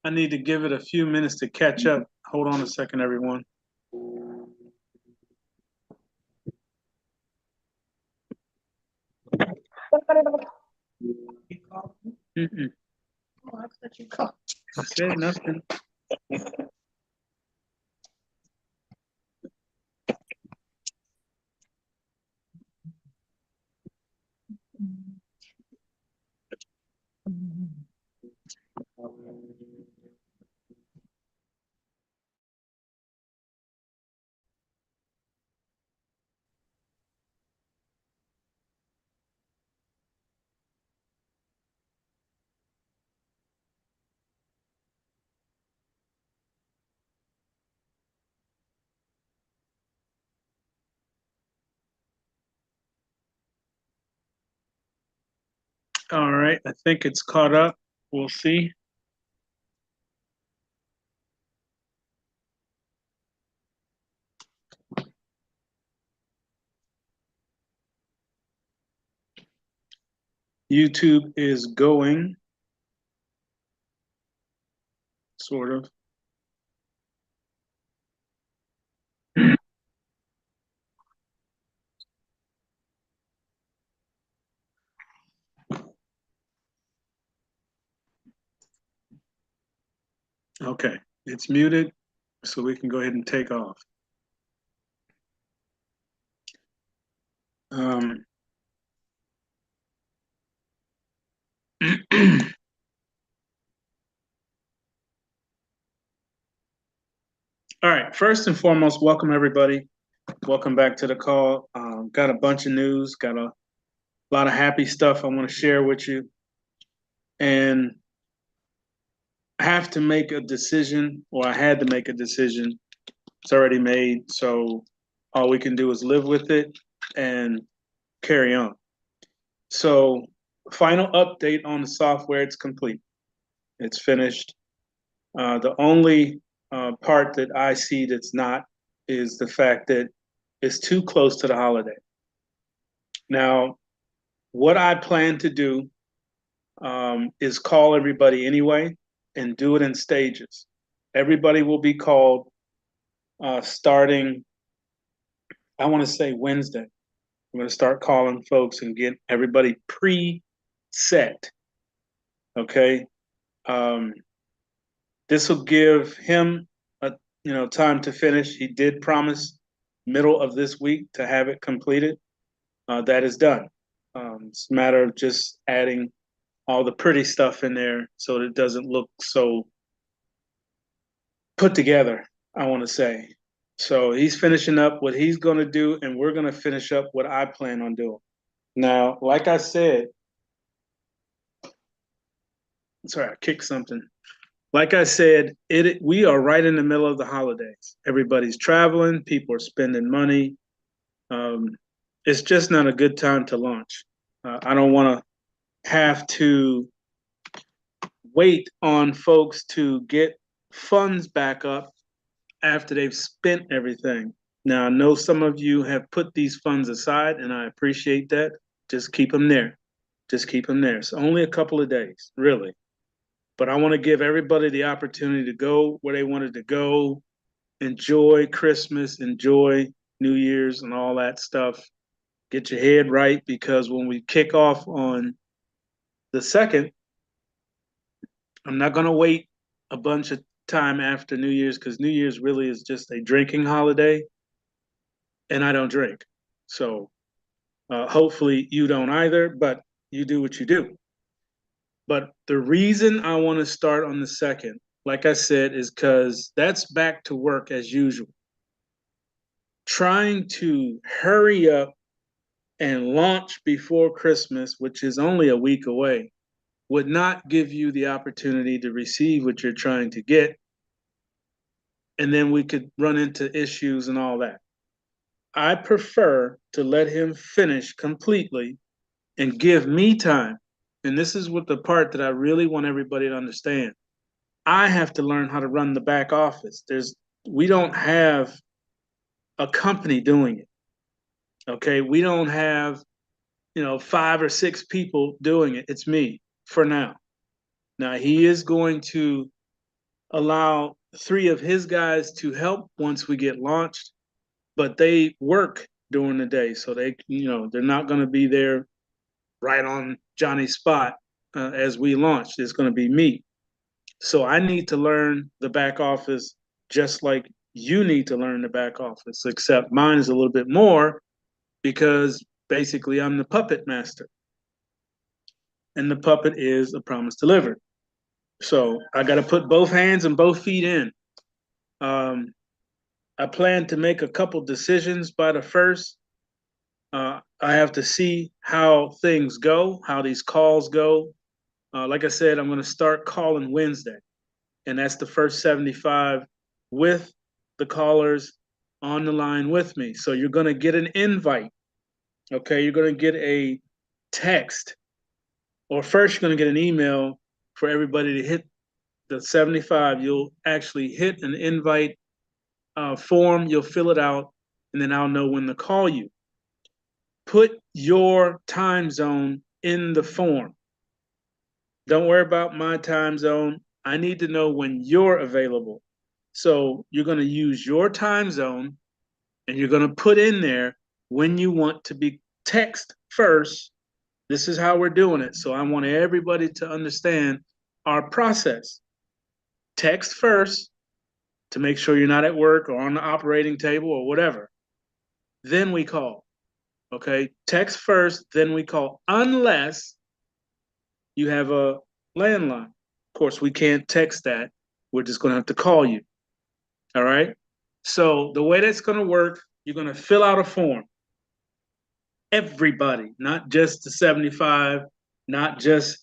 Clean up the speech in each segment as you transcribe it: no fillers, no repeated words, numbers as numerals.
I need to give it a few minutes to catch up. Hold on a second, everyone. Mm-mm. I said nothing. All right, I think it's caught up. We'll see. YouTube is going, sort of. Okay, it's muted, so we can go ahead and take off. Um, all right, first and foremost, welcome everybody. Welcome back to the call. Got a bunch of news, got a lot of happy stuff I want to share with you. And I have to make a decision, or I had to make a decision. It's already made, so all we can do is live with it and carry on. So, final update on the software, it's complete. It's finished. The only part that I see that's not is the fact that it's too close to the holiday. Now, what I plan to do is call everybody anyway and do it in stages. Everybody will be called starting, I want to say Wednesday. I'm going to start calling folks and get everybody pre-set. Okay. Um, this will give him a time to finish. He did promise middle of this week to have it completed. That is done. It's a matter of just adding all the pretty stuff in there so that it doesn't look so put together, I want to say. So he's finishing up what he's going to do, and we're going to finish up what I plan on doing. Now, like I said, sorry, I kicked something. Like I said, we are right in the middle of the holidays. Everybody's traveling, people are spending money. Um, it's just not a good time to launch. I don't want to have to wait on folks to get funds back up after they've spent everything. Now, I know some of you have put these funds aside, and I appreciate that. Just keep them there. Just keep them there. It's only a couple of days, really. But I want to give everybody the opportunity to go where they wanted to go, enjoy Christmas, enjoy New Year's, and all that stuff. Get your head right, because when we kick off on the 2nd, I'm not going to wait a bunch of time after New Year's, because New Year's really is just a drinking holiday, and I don't drink. So hopefully you don't either, but you do what you do. But the reason I want to start on the 2nd, like I said, is because that's back to work as usual. Trying to hurry up and launch before Christmas, which is only a week away, would not give you the opportunity to receive what you're trying to get. And then we could run into issues and all that. I prefer to let him finish completely and give me time. And this is what the part that I really want everybody to understand. I have to learn how to run the back office. We don't have a company doing it. Okay. We don't have, 5 or 6 people doing it. It's me for now. Now he is going to allow 3 of his guys to help once we get launched, but they work during the day, so they're not going to be there right on Johnny's spot as we launch. It's going to be me. So I need to learn the back office just like you need to learn the back office, except mine is a little bit more because basically I'm the puppet master. And the puppet is a promise delivered. So I got to put both hands and both feet in. I plan to make a couple decisions by the first. I have to see how things go, how these calls go. Like I said, I'm going to start calling Wednesday, and that's the first 75 with the callers on the line with me. So you're going to get an invite. Okay, you're going to get a text, or first you're going to get an email for everybody to hit the 75. You'll actually hit an invite form, you'll fill it out, and then I'll know when to call you. Put your time zone in the form. Don't worry about my time zone. I need to know when you're available. So you're going to use your time zone, and you're going to put in there when you want to be text first. This is how we're doing it. So I want everybody to understand our process. Text first to make sure you're not at work or on the operating table or whatever. Then we call. Okay, text first, then we call, unless you have a landline. Of course, we can't text that. We're just going to have to call you. All right. So the way that's going to work, you're going to fill out a form. Everybody, not just the 75, not just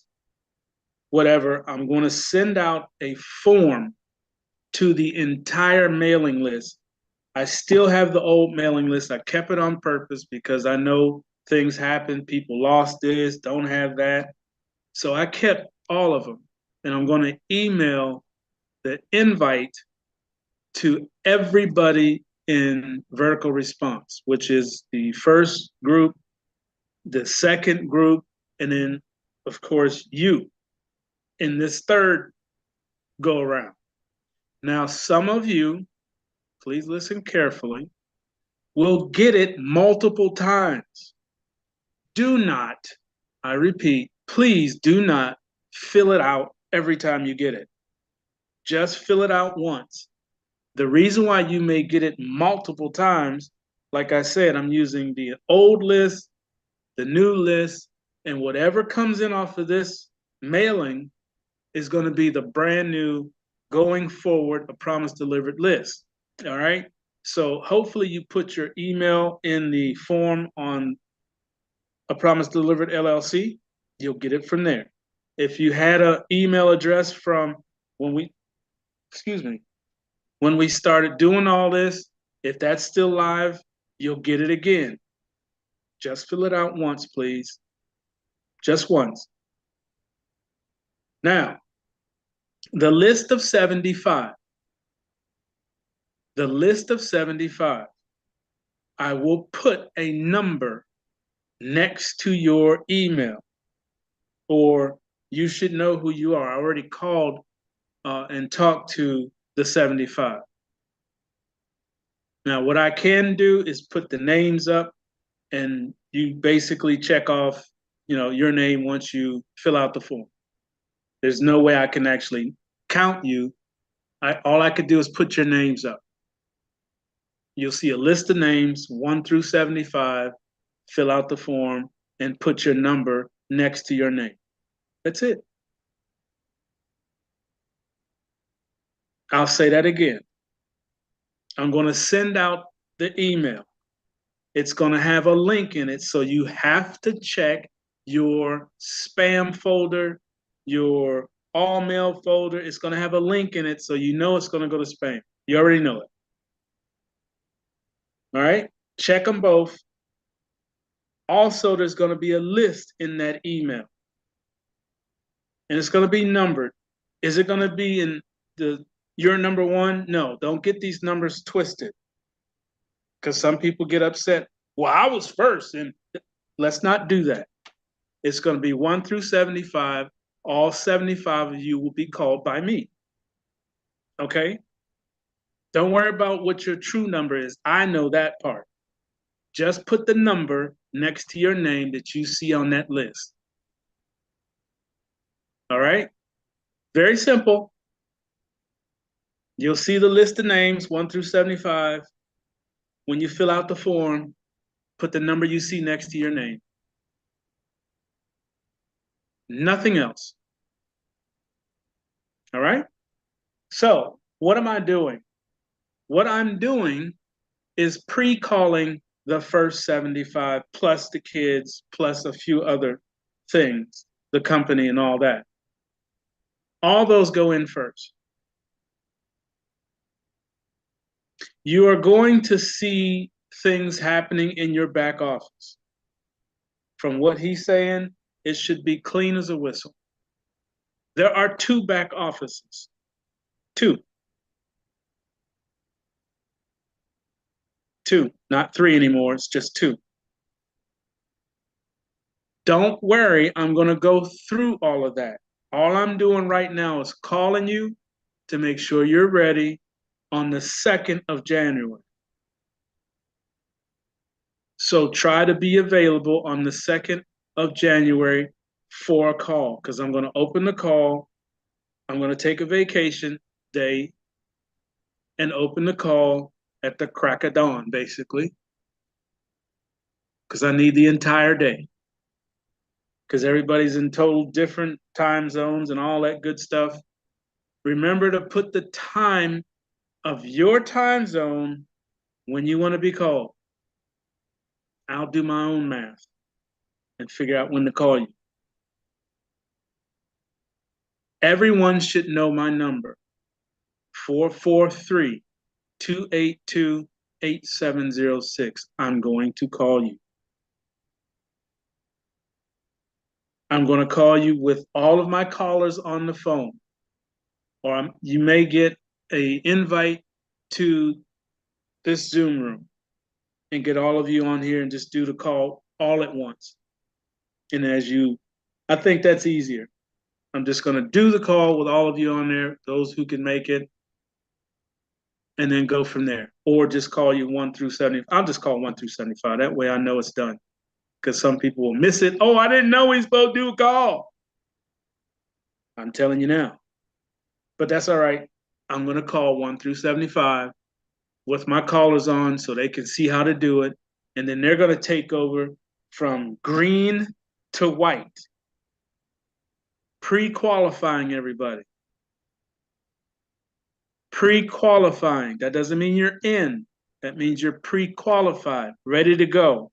whatever. I'm going to send out a form to the entire mailing list. I still have the old mailing list. I kept it on purpose because I know things happen. People lost this, don't have that. So I kept all of them. And I'm going to email the invite to everybody in Vertical Response, which is the first group, the second group, and then, of course, you in this third go around. Now, some of you, please listen carefully, will get it multiple times. Do not, I repeat, please do not fill it out every time you get it. Just fill it out once. The reason why you may get it multiple times, like I said, I'm using the old list, the new list, and whatever comes in off of this mailing is going to be the brand new going forward, a promise delivered list. All right. So hopefully you put your email in the form on a promise delivered LLC. You'll get it from there. If you had an email address from when we started doing all this, if that's still live, you'll get it again. Just fill it out once, please. Just once. Now, the list of 75. The list of 75. I will put a number next to your email, or you should know who you are. I already called and talked to the 75. Now, what I can do is put the names up, and you basically check off, your name once you fill out the form. There's no way I can actually count you. All I could do is put your names up. You'll see a list of names, 1 through 75, fill out the form, and put your number next to your name. That's it. I'll say that again. I'm going to send out the email. It's going to have a link in it, so you have to check your spam folder, your all mail folder. It's going to have a link in it, so you know it's going to go to spam. You already know it. All right? Check them both. Also, there's going to be a list in that email, and it's going to be numbered. Is it going to be in your number 1? No, don't get these numbers twisted, because some people get upset. Well, I was first, and Let's not do that. It's going to be 1 through 75. All 75 of you will be called by me. Okay? Don't worry about what your true number is. I know that part. Just put the number next to your name that you see on that list. All right? Very simple. You'll see the list of names 1 through 75. When you fill out the form, put the number you see next to your name. Nothing else. All right? So, what am I doing? What I'm doing is pre-calling the first 75 plus the kids plus a few other things, the company and all that. All those go in first. You are going to see things happening in your back office. From what he's saying, it should be clean as a whistle. There are 2 back offices. 2. 2, not 3 anymore. It's just 2. Don't worry, I'm going to go through all of that. All I'm doing right now is calling you to make sure you're ready on the 2nd of January. So try to be available on the 2nd of January for a call, because I'm going to open the call. I'm going to take a vacation day and open the call at the crack of dawn, basically, because I need the entire day. Because everybody's in total different time zones and all that good stuff. Remember to put the time of your time zone when you want to be called. I'll do my own math and figure out when to call you. Everyone should know my number, 443-282-8706. I'm going to call you. I'm going to call you with all of my callers on the phone. Or you may get an invite to this Zoom room and get all of you on here and just do the call all at once. And I think that's easier. I'm just going to do the call with all of you on there, those who can make it, and then go from there. Or just call you 1 through 70. I'll just call 1 through 75. That way I know it's done. Because some people will miss it. Oh, I didn't know he's supposed to do a call. I'm telling you now. But that's all right. I'm going to call 1 through 75 with my callers on so they can see how to do it. And then they're going to take over from green to white, pre-qualifying everybody. Pre-qualifying. That doesn't mean you're in. That means you're pre-qualified, ready to go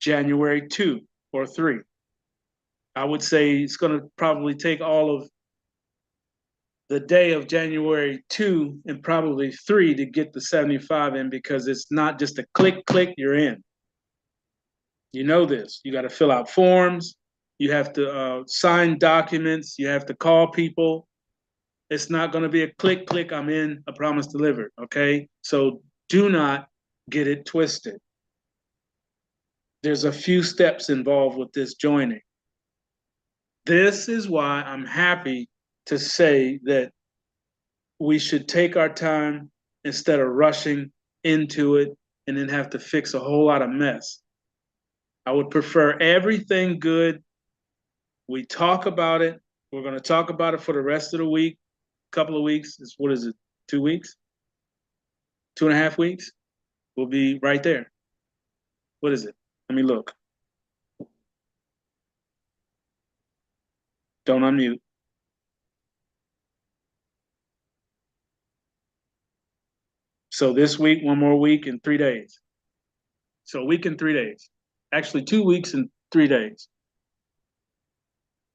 January 2 or 3. I would say it's going to probably take all of the day of January 2 and probably 3 to get the 75 in, because it's not just a click, you're in. You know this. You got to fill out forms. You have to sign documents. You have to call people. It's not going to be a click, I'm in, a promise delivered, okay? So do not get it twisted. There's a few steps involved with this joining. This is why I'm happy to say that we should take our time instead of rushing into it and then have to fix a whole lot of mess. I would prefer everything good. We talk about it. We're going to talk about it for the rest of the week, couple of weeks. What is it, 2 weeks? 2.5 weeks? We'll be right there. What is it? Let me look. Don't unmute. So this week, 1 more week and 3 days. So a week and 3 days. Actually, 2 weeks and 3 days.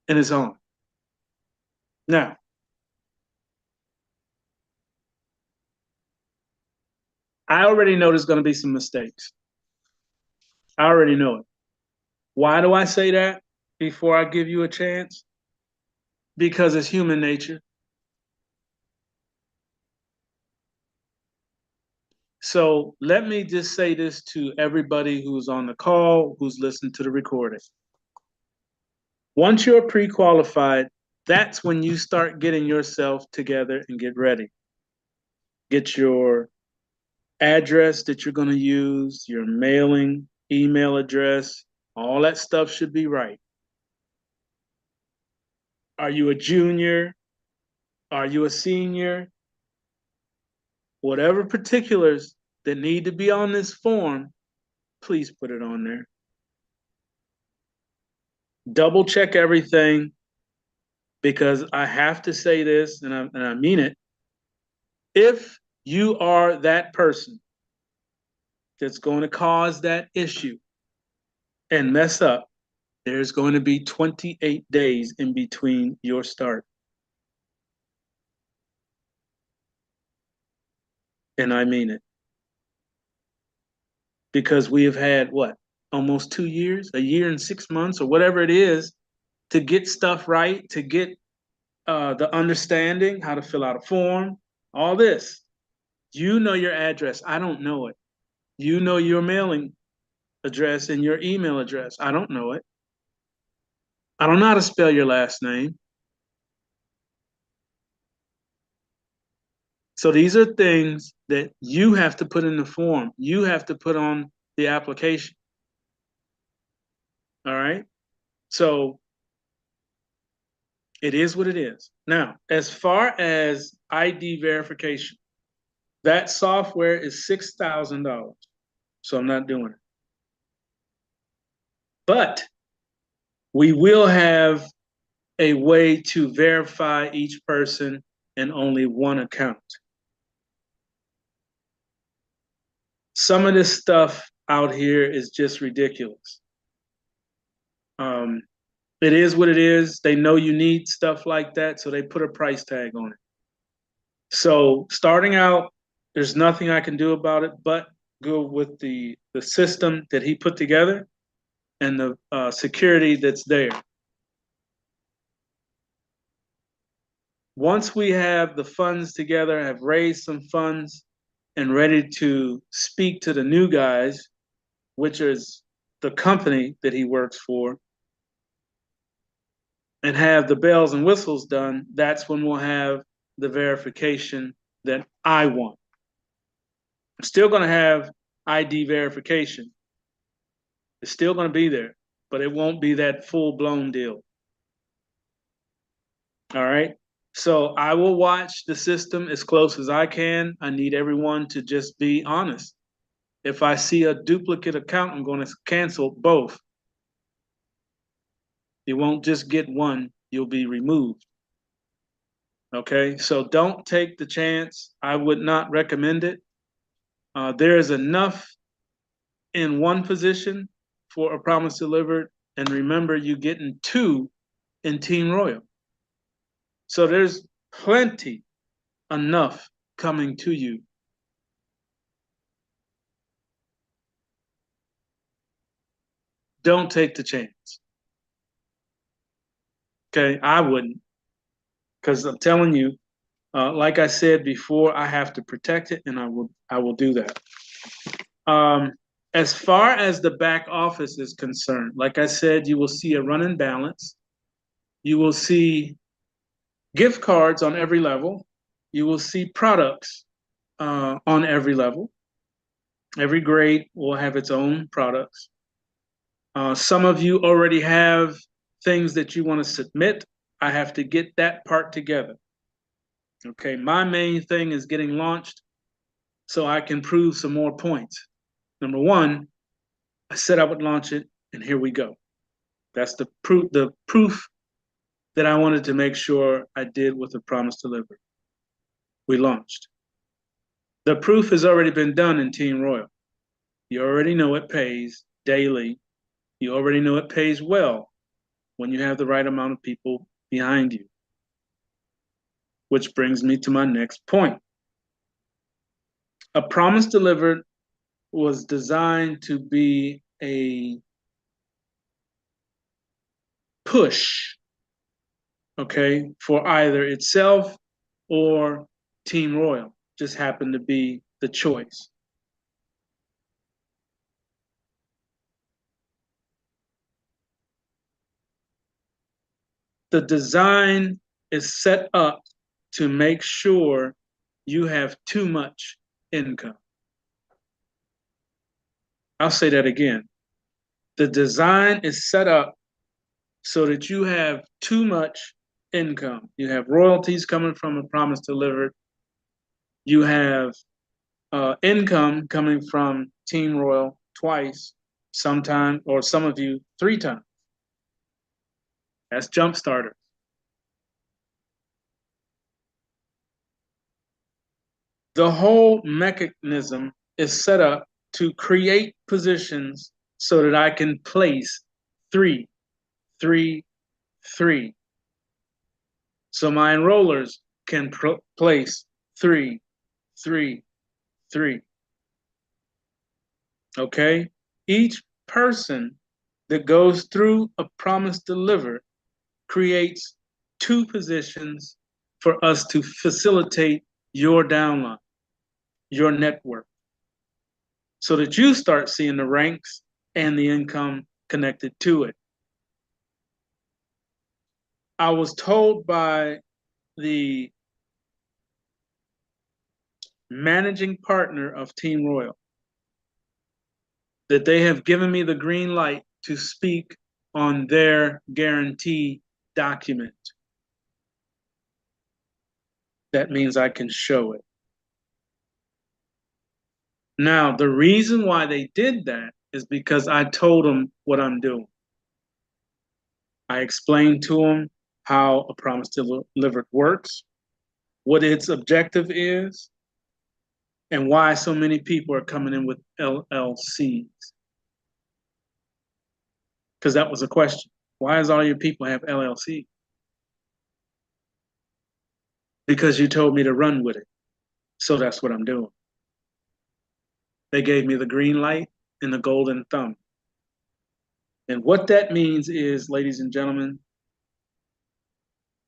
And it's on. Now, I already know there's going to be some mistakes. I already know it. Why do I say that before I give you a chance? Because it's human nature. So let me just say this to everybody who's on the call, who's listening to the recording. Once you're pre-qualified, that's when you start getting yourself together and get ready. Get your address that you're going to use, your mailing, email address, all that stuff should be right. Are you a junior? Are you a senior? Whatever particulars that need to be on this form, please put it on there. Double check everything, because I have to say this, and I mean it. If you are that person that's going to cause that issue and mess up, there's going to be 28 days in between your start. And I mean it. Because we have had what? Almost 2 years, a year and 6 months, or whatever it is, to get stuff right, to get the understanding, how to fill out a form, all this. You know your address. I don't know it. You know your mailing address and your email address. I don't know it. I don't know how to spell your last name. So these are things that you have to put in the form. You have to put on the application. All right. So it is what it is. Now, as far as ID verification, that software is $6,000. So I'm not doing it. But we will have a way to verify each person in only one account. Some of this stuff out here is just ridiculous. It is what it is. They know you need stuff like that, so they put a price tag on it. So starting out, there's nothing I can do about it but go with the system that he put together and the security that's there. Once we have the funds together, have raised some funds, and ready to speak to the new guys, which is the company that he works for, and have the bells and whistles done, that's when we'll have the verification that I want. I'm still going to have ID verification. It's still going to be there, but it won't be that full-blown deal. All right. So I will watch the system as close as I can. I need everyone to just be honest. If I see a duplicate account, I'm going to cancel both. You won't just get one, you'll be removed. Okay, so don't take the chance. I would not recommend it. There is enough in one position for a promise delivered. And remember, you're getting 2 in Team Royal. So there's plenty enough coming to you. Don't take the chance. Okay, I wouldn't. Because I'm telling you, like I said before, I have to protect it, and I will do that. As far as the back office is concerned, like I said, you will see a running balance. You will see gift cards on every level. You will see products on every level. Every grade will have its own products. Some of you already have things that you want to submit. I have to get that part together. Okay, my main thing is getting launched so I can prove some more points. Number one, I said I would launch it, and here we go. That's the proof that I wanted to make sure I did with the promise delivered. We launched. The proof has already been done in Team Royal. You already know it pays daily. You already know it pays well when you have the right amount of people behind you. Which brings me to my next point. A promise delivered was designed to be a push, okay, for either itself or Team Royal. Just happened to be the choice. The design is set up to make sure you have too much income. I'll say that again. The design is set up so that you have too much income. You have royalties coming from A Promise Delivered. You have income coming from Team Royal twice, sometime, or some of you 3 times. That's jump starter. The whole mechanism is set up to create positions so that I can place 3, 3, 3. So my enrollers can place 3, 3, 3. Okay? Each person that goes through A Promise Delivered creates 2 positions for us to facilitate your downline, your network, so that you start seeing the ranks and the income connected to it. I was told by the managing partner of Team Royal that they have given me the green light to speak on their guarantee document. That means I can show it. Now, the reason why they did that is because I told them what I'm doing. I explained to them how A Promise Delivered works, what its objective is, and why so many people are coming in with LLCs. Because that was a question. Why does all your people have LLC? Because you told me to run with it. So that's what I'm doing. They gave me the green light and the golden thumb. And what that means is, ladies and gentlemen,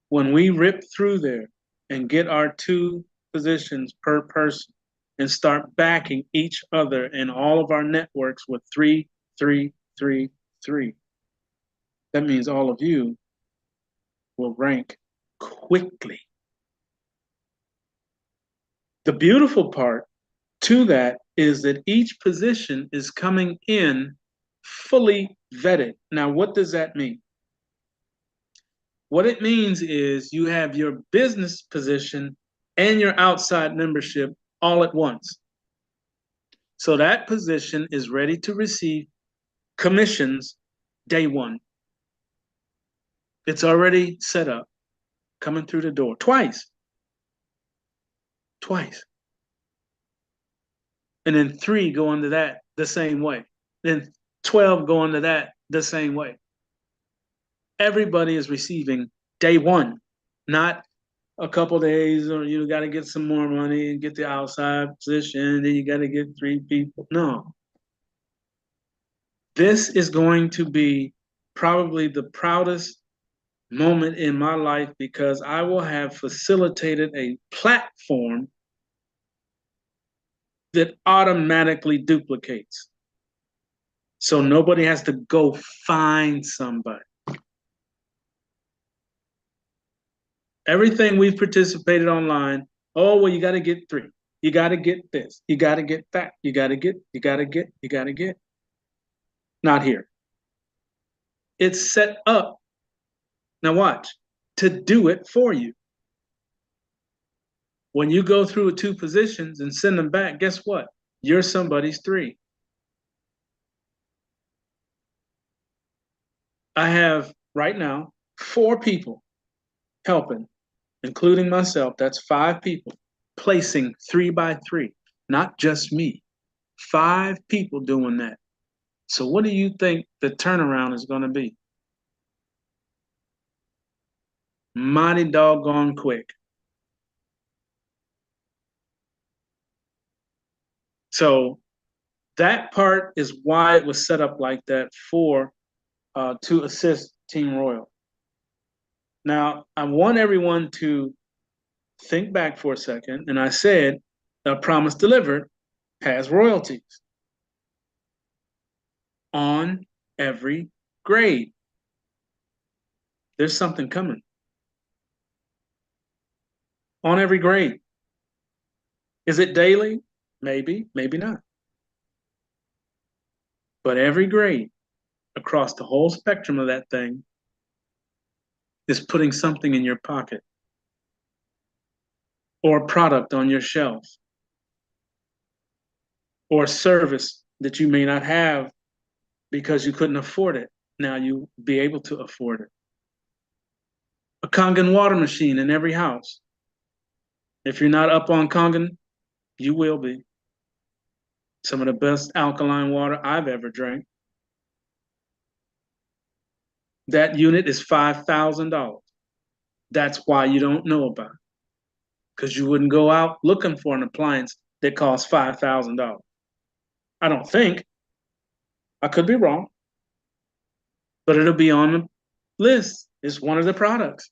when we rip through there and get our 2 positions per person and start backing each other in all of our networks with 3, 3, 3, 3, that means all of you will rank quickly. The beautiful part to that is that each position is coming in fully vetted. Now, what does that mean? What it means is you have your business position and your outside membership all at once. So that position is ready to receive commissions day 1. It's already set up, coming through the door twice. And then 3 go into that the same way. Then 12 go into that the same way. Everybody is receiving day 1, not a couple days, or you got to get some more money and get the outside position, then you got to get 3 people. No. This is going to be probably the proudest moment in my life, because I will have facilitated a platform that automatically duplicates. So nobody has to go find somebody. Everything we've participated online, oh, well, you got to get 3. You got to get this. You got to get that. You got to get. Not here. It's set up, now watch, to do it for you. When you go through 2 positions and send them back, guess what? You're somebody's 3. I have right now 4 people helping, including myself. That's 5 people placing 3 by 3, not just me. 5 people doing that. So what do you think the turnaround is going to be? Mighty doggone quick. So that part is why it was set up like that, for to assist Team Royal. Now, I want everyone to think back for a second, and I said A Promise Delivered has royalties on every grade. there's something coming on every grade. Is it daily? Maybe, maybe not. But every grade across the whole spectrum of that thing is putting something in your pocket or a product on your shelf or a service that you may not have because you couldn't afford it. Now you be able to afford it. A Kangen water machine in every house. If you're not up on Kangen, you will be. Some of the best alkaline water I've ever drank. That unit is $5,000. That's why you don't know about it. Because you wouldn't go out looking for an appliance that costs $5,000. I don't think. I could be wrong. But it'll be on the list. It's one of the products.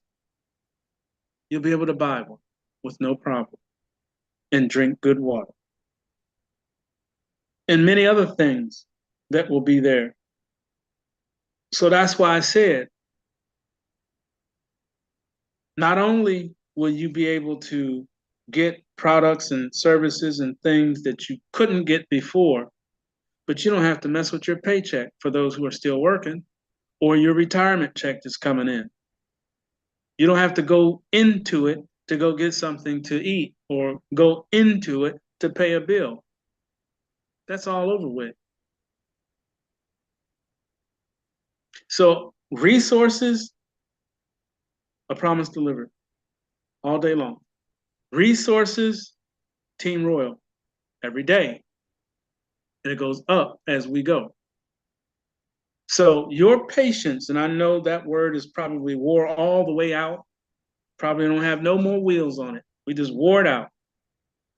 You'll be able to buy one with no problem and drink good water. And many other things that will be there. So that's why I said, not only will you be able to get products and services and things that you couldn't get before, but you don't have to mess with your paycheck for those who are still working or your retirement check that's coming in. You don't have to go into it to go get something to eat or go into it to pay a bill. That's all over with. So resources, a promise delivered all day long. Resources, Team Royal, every day. And it goes up as we go. So your patience, and I know that word is probably wore all the way out, probably don't have no more wheels on it. We just wore it out.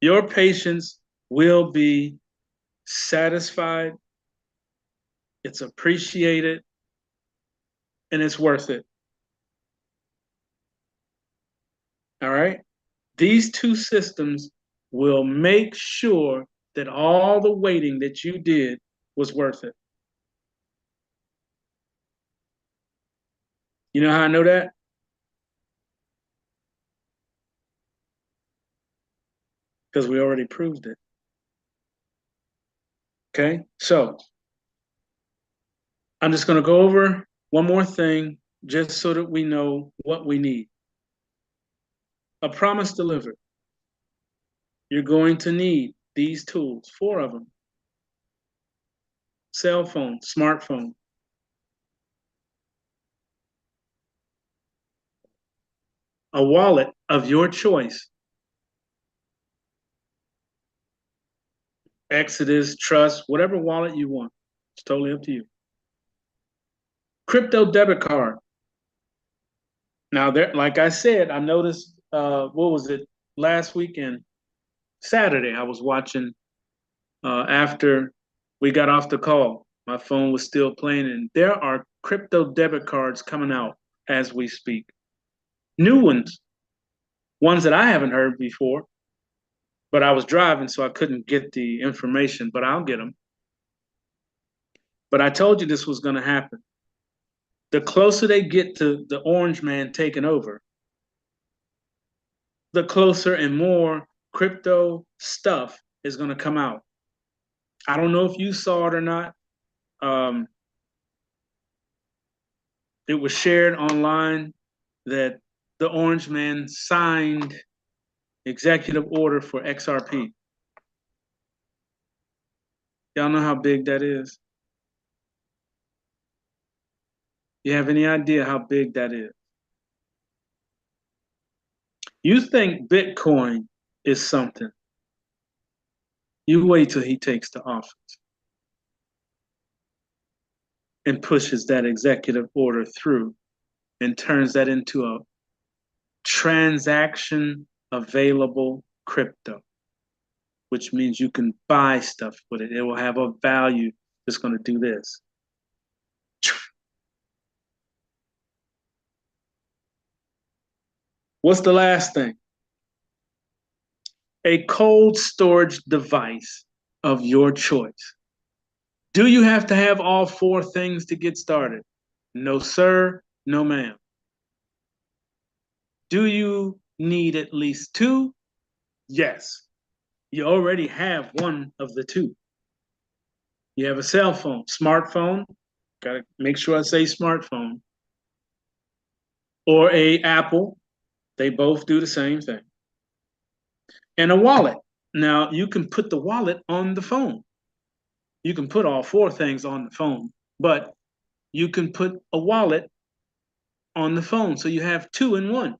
Your patience will be satisfied, it's appreciated, and it's worth it. All right? These two systems will make sure that all the waiting that you did was worth it. You know how I know that? Because we already proved it. Okay, so I'm just going to go over one more thing just so that we know what we need. A promise delivered. You're going to need these tools, 4 of them. Cell phone, smartphone. A wallet of your choice. Exodus, Trust, whatever wallet you want. It's totally up to you. Crypto debit card. Now, there, like I said, I noticed, what was it, last weekend, Saturday, I was watching after we got off the call. My phone was still playing, and there are crypto debit cards coming out as we speak. New ones that I haven't heard before, but I was driving, so I couldn't get the information, but I'll get them. But I told you this was going to happen. The closer they get to the orange man taking over, the closer and more crypto stuff is going to come out. I don't know if you saw it or not. It was shared online that the orange man signed executive order for XRP. Y'all know how big that is? You have any idea how big that is? You think Bitcoin is something. You wait till he takes the office and pushes that executive order through and turns that into a transaction available crypto, which means you can buy stuff with it. It will have a value that's going to do this. What's the last thing? A cold storage device of your choice. Do you have to have all 4 things to get started? No, sir. No, ma'am. Do you need at least two? Yes. You already have one of the two. You have a cell phone, smartphone, got to make sure I say smartphone, or a Apple. They both do the same thing. And a wallet. Now, you can put the wallet on the phone. You can put all four things on the phone, but you can put a wallet on the phone. So you have two in one.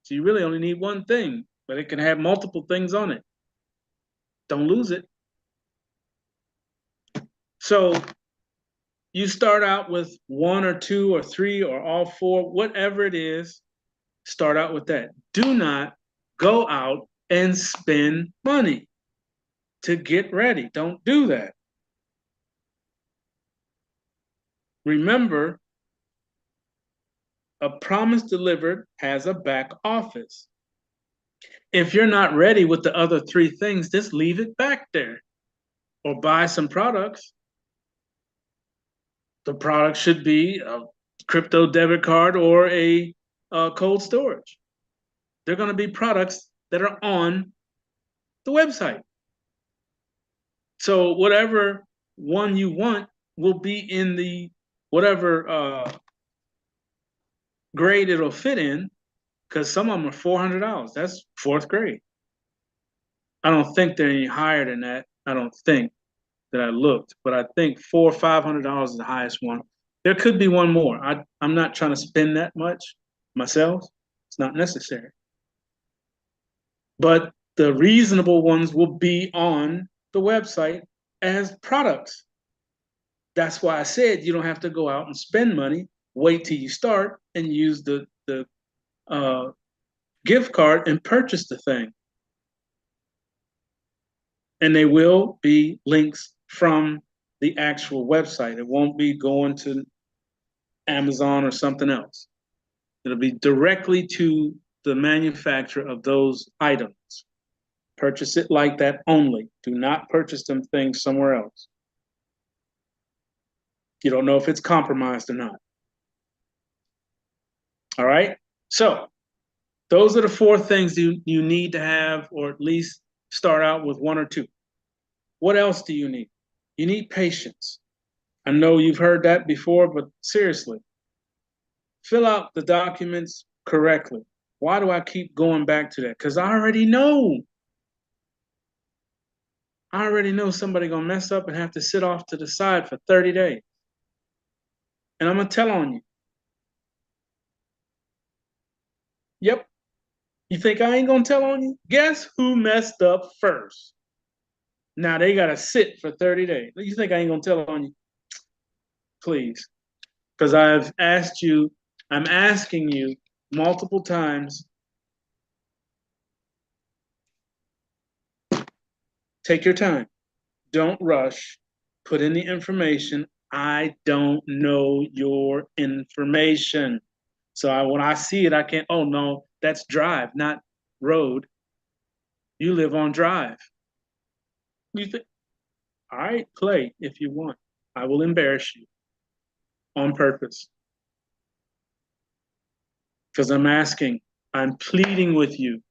So you really only need one thing, but it can have multiple things on it. Don't lose it. So you start out with one or two or three or all four, whatever it is, start out with that. Do not go out and spend money to get ready. Don't do that. Remember, a promise delivered has a back office. If you're not ready with the other three things, just leave it back there or buy some products. The product should be a crypto debit card or a cold storage. They're going to be products that are on the website. So whatever one you want will be in the whatever grade it'll fit in, because some of them are $400. That's fourth grade. I don't think they're any higher than that. I don't think that I looked, but I think $400 or $500 is the highest one. There could be one more. I'm not trying to spend that much myself. It's not necessary. But the reasonable ones will be on the website as products. That's why I said you don't have to go out and spend money. Wait till you start and use the gift card and purchase the thing. And they will be links from the actual website. It won't be going to Amazon or something else. It'll be directly to the manufacturer of those items. Purchase it like that only. Do not purchase them things somewhere else. You don't know if it's compromised or not. All right? So those are the four things you need to have, or at least start out with one or two. What else do you need? You need patience. I know you've heard that before, but seriously, fill out the documents correctly. Why do I keep going back to that? Because I already know. I already know somebody gonna mess up and have to sit off to the side for 30 days. And I'm gonna tell on you. Yep. You think I ain't gonna tell on you? Guess who messed up first? Now they gotta sit for 30 days. You think I ain't gonna tell on you? Please. Because I'm asking you multiple times. Take your time. Don't rush. Put in the information. I don't know your information. So when I see it, I can't, oh no, that's drive, not road. You live on drive. You think, all right, play if you want. I will embarrass you on purpose. Because I'm pleading with you.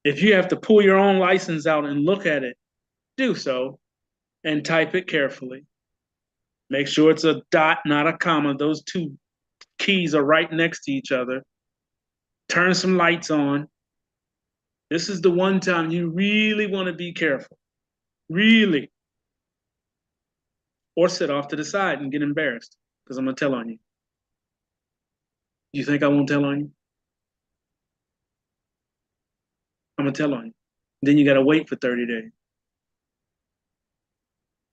If you have to pull your own license out and look at it, do so and type it carefully. Make sure it's a dot, not a comma. Those two keys are right next to each other. Turn some lights on. This is the one time you really want to be careful. Really. Or sit off to the side and get embarrassed because I'm going to tell on you. You think I won't tell on you? I'm going to tell on you. Then you got to wait for 30 days.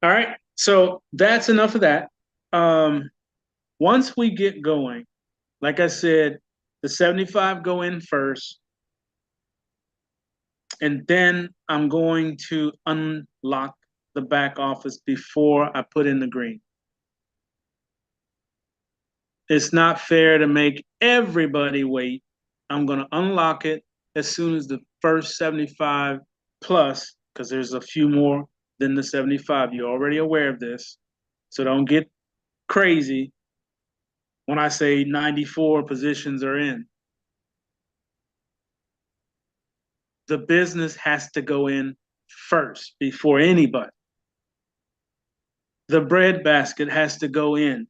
All right. So that's enough of that. Once we get going, like I said, the 75 go in first. And then I'm going to unlock the back office before I put in the green. It's not fair to make everybody wait. I'm going to unlock it as soon as the first 75 plus, because there's a few more than the 75. You're already aware of this. So don't get crazy when I say 94 positions are in. The business has to go in first before anybody. The bread basket has to go in.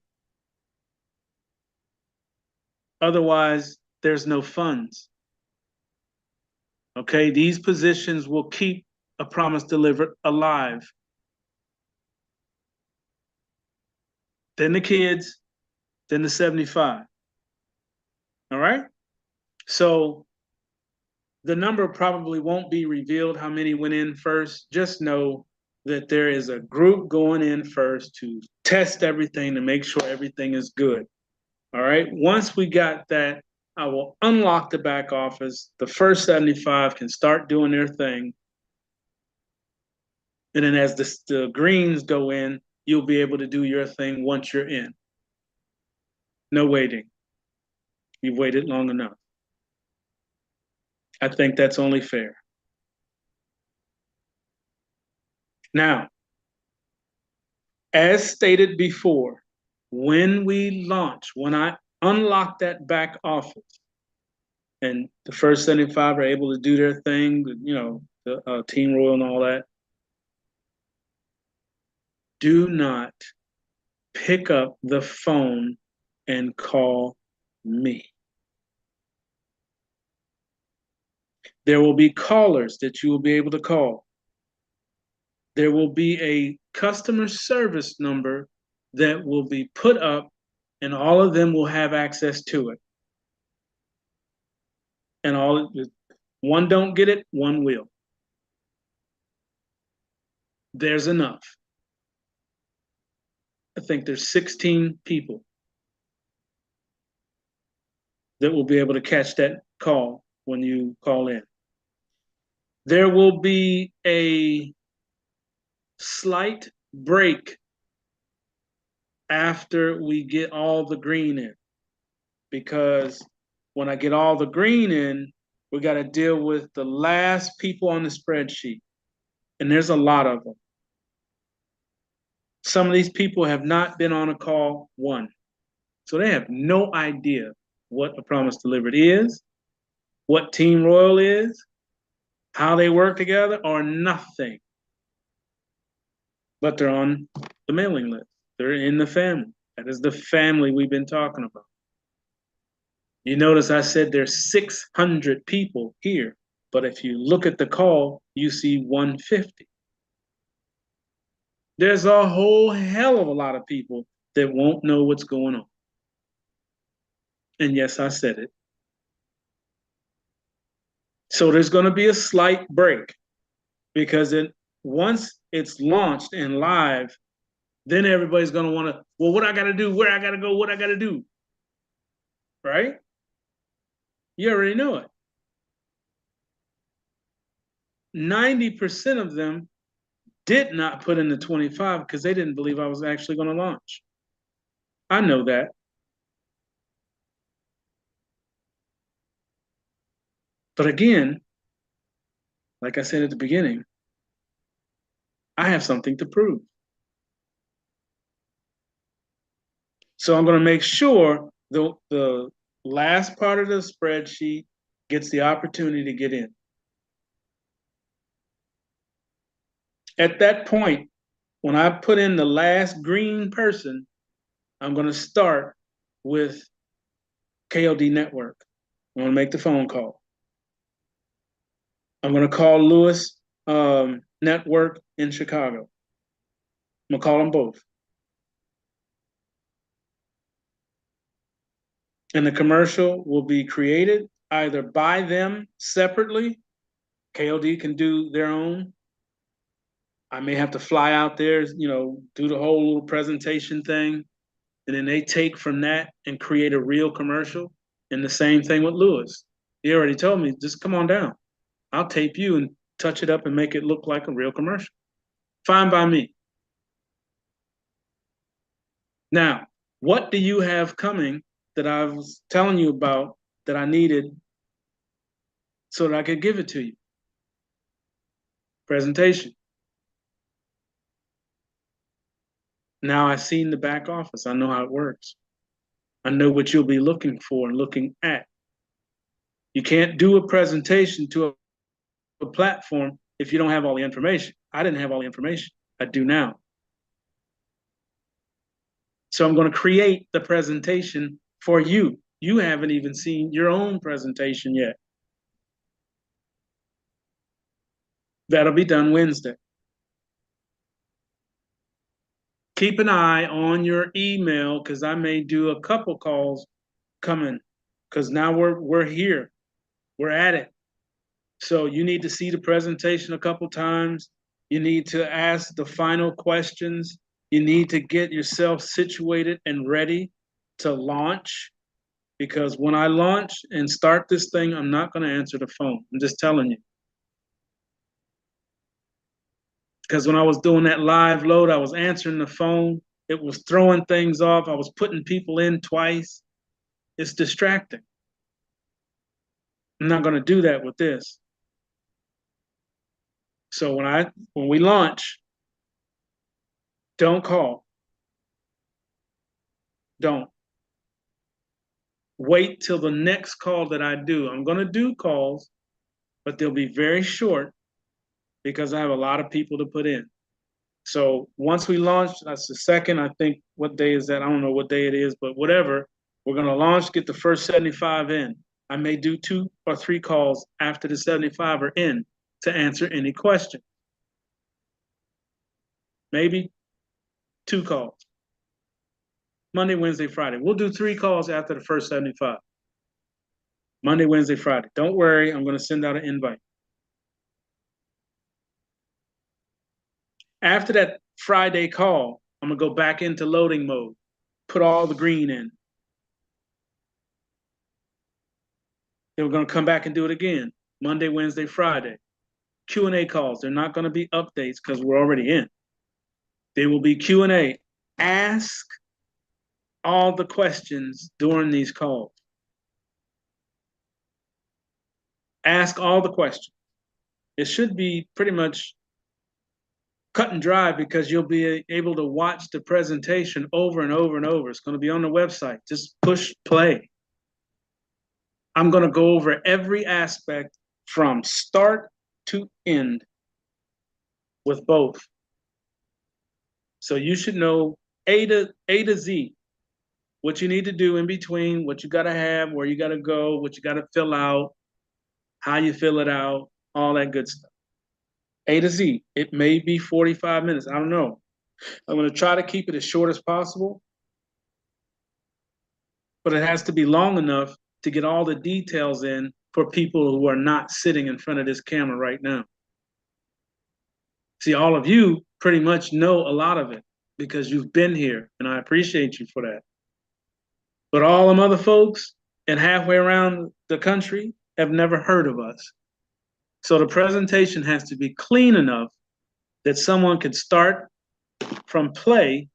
Otherwise, there's no funds. Okay, these positions will keep A Promise Delivered alive. Then the kids, then the 75. All right? So the number probably won't be revealed how many went in first. Just know that there is a group going in first to test everything to make sure everything is good. All right. Once we got that, I will unlock the back office. The first 75 can start doing their thing. And then as the greens go in, you'll be able to do your thing once you're in. No waiting. You've waited long enough. I think that's only fair. Now, as stated before, when we launch, when I unlock that back office and the first 75 are able to do their thing, the Team Royal and all that, do not pick up the phone and call me. There will be callers that you will be able to call. There will be a customer service number that will be put up, and all of them will have access to it. And one don't get it, one will. There's enough. I think there's 16 people that will be able to catch that call when you call in. There will be a slight break after we get all the green in, because when I get all the green in, we got to deal with the last people on the spreadsheet, and there's a lot of them. Some of these people have not been on a call one, so they have no idea what A Promise Delivered is, what Team Royal is, how they work together, or nothing. But they're on the mailing list. They're in the family. That is the family we've been talking about. You notice I said there's 600 people here, but if you look at the call, you see 150. There's a whole hell of a lot of people that won't know what's going on. And yes, I said it. So there's going to be a slight break, because once it's launched and live, then everybody's going to want to, well, what I got to do, where I got to go, what I got to do. Right? You already know it. 90% of them did not put in the 25 because they didn't believe I was actually going to launch. I know that. But again, like I said at the beginning, I have something to prove. So I'm going to make sure the last part of the spreadsheet gets the opportunity to get in. At that point, when I put in the last green person, I'm going to start with KOD Network. I'm going to make the phone call. I'm going to call Lewis Network in Chicago. I'm going to call them both. And the commercial will be created either by them separately. KOD can do their own. I may have to fly out there, do the whole little presentation thing. And then they take from that and create a real commercial. And the same thing with Lewis. He already told me, just come on down. I'll tape you and touch it up and make it look like a real commercial. Fine by me. Now, what do you have coming that I was telling you about that I needed so that I could give it to you? Presentation. Now I've seen the back office. I know how it works. I know what you'll be looking for and looking at. You can't do a presentation to a platform if you don't have all the information. I didn't have all the information. I do now. So I'm going to create the presentation for you. You haven't even seen your own presentation yet. That'll be done Wednesday. Keep an eye on your email because I may do a couple calls coming because now we're here. We're at it. So you need to see the presentation a couple times. You need to ask the final questions. You need to get yourself situated and ready to launch. Because when I launch and start this thing, I'm not going to answer the phone. I'm just telling you. Because when I was doing that live load, I was answering the phone. It was throwing things off. I was putting people in twice. It's distracting. I'm not going to do that with this. So when we launch, don't call. Don't. Wait till the next call that I do. I'm going to do calls, but they'll be very short because I have a lot of people to put in. So once we launch, that's the second, I think, what day is that? I don't know what day it is, but whatever. We're going to launch, get the first 75 in. I may do 2 or 3 calls after the 75 are in to answer any question. Maybe 2 calls. Monday, Wednesday, Friday. We'll do 3 calls after the first 75. Monday, Wednesday, Friday. Don't worry, I'm going to send out an invite. After that Friday call, I'm going to go back into loading mode, put all the green in. Then we're going to come back and do it again, Monday, Wednesday, Friday. Q&A calls. They're not going to be updates because we're already in. They will be Q&A. Ask all the questions during these calls. Ask all the questions. It should be pretty much cut and dry because you'll be able to watch the presentation over and over and over. It's going to be on the website. Just push play. I'm going to go over every aspect from start to end with both. So you should know A to Z, what you need to do in between, what you got to have, where you got to go, what you got to fill out, how you fill it out, all that good stuff. A to Z. It may be 45 minutes. I don't know. I'm going to try to keep it as short as possible, but it has to be long enough to get all the details in for people who are not sitting in front of this camera right now. See, all of you pretty much know a lot of it because you've been here, and I appreciate you for that. But all them other folks and halfway around the country have never heard of us. So the presentation has to be clean enough that someone could start from play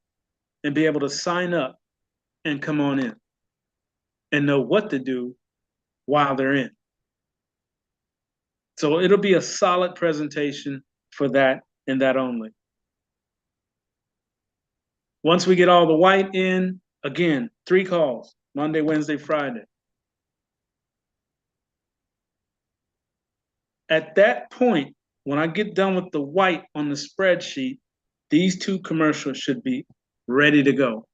and be able to sign up and come on in and know what to do while they're in. So it'll be a solid presentation for that and that only. Once we get all the white in, again, 3 calls, Monday, Wednesday, Friday. At that point, when I get done with the white on the spreadsheet, these 2 commercials should be ready to go.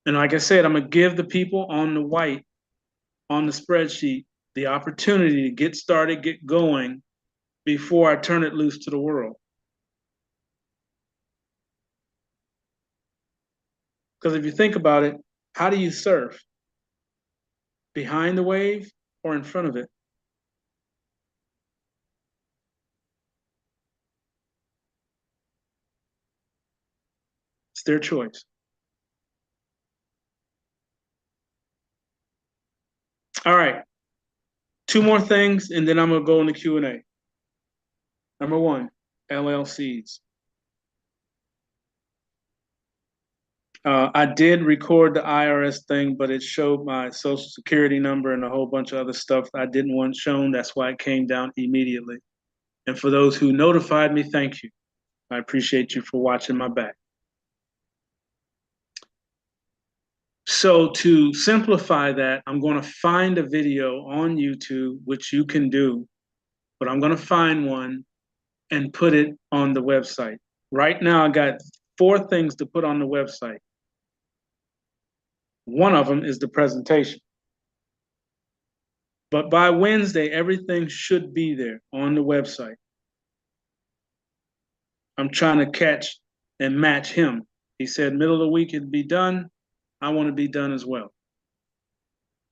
And like I said, I'm going to give the people on the white on the spreadsheet the opportunity to get started, get going before I turn it loose to the world. Because if you think about it, how do you surf? Behind the wave or in front of it? It's their choice. All right. 2 more things, and then I'm going to go into Q&A. Number 1, LLCs. I did record the IRS thing, but it showed my social security number and a whole bunch of other stuff I didn't want shown. That's why it came down immediately. And for those who notified me, thank you. I appreciate you for watching my back. So to simplify that, I'm going to find a video on YouTube, which you can do, but I'm going to find one and put it on the website. Right now, I got 4 things to put on the website. One of them is the presentation. But by Wednesday, everything should be there on the website. I'm trying to catch and match him. He said middle of the week it'd be done. I want to be done as well.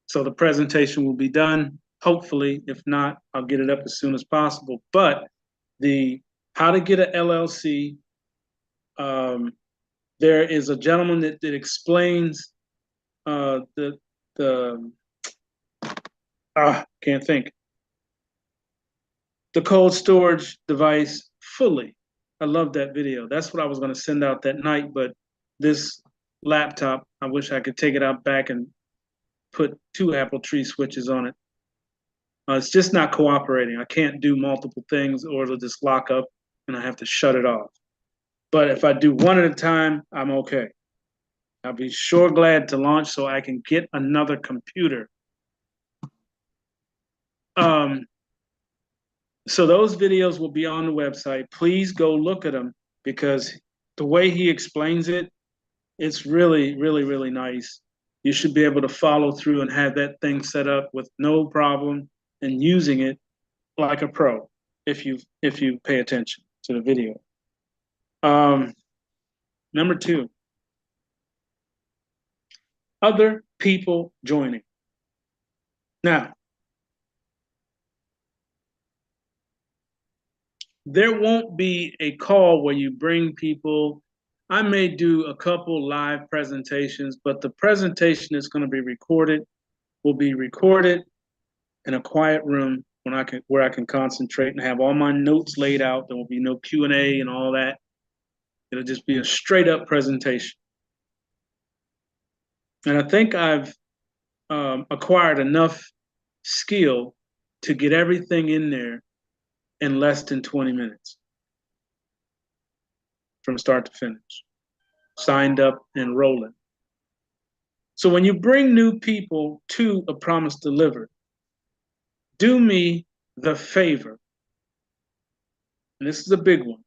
So the presentation will be done, hopefully. If not, I'll get it up as soon as possible. But the how to get an LLC, there is a gentleman that explains the can't think, the cold storage device fully. I love that video. That's what I was going to send out that night, but this laptop, I wish I could take it out back and put 2 Apple Tree switches on it. It's just not cooperating. I can't do multiple things or it'll just lock up and I have to shut it off. But if I do one at a time, I'm okay. I'll be sure glad to launch so I can get another computer. So those videos will be on the website. Please go look at them because the way he explains it, it's really, really, really nice. You should be able to follow through and have that thing set up with no problem and using it like a pro if you pay attention to the video. Number 2, other people joining. Now, there won't be a call where you bring people. I may do a couple live presentations, but the presentation is going to be recorded, will be recorded in a quiet room where I can concentrate and have all my notes laid out. There will be no Q&A and all that. It'll just be a straight up presentation. And I think I've acquired enough skill to get everything in there in less than 20 minutes from start to finish, signed up and rolling. So when you bring new people to A Promise Delivered, do me the favor, and this is a big one,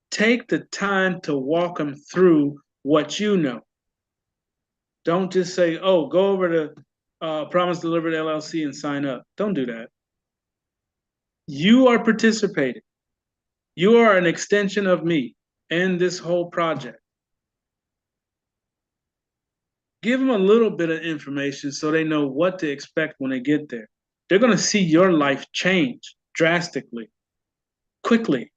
take the time to walk them through what you know. Don't just say, oh, go over to Promise Delivered LLC and sign up. Don't do that. You are participating. You are an extension of me and this whole project. Give them a little bit of information so they know what to expect when they get there. They're going to see your life change drastically, quickly.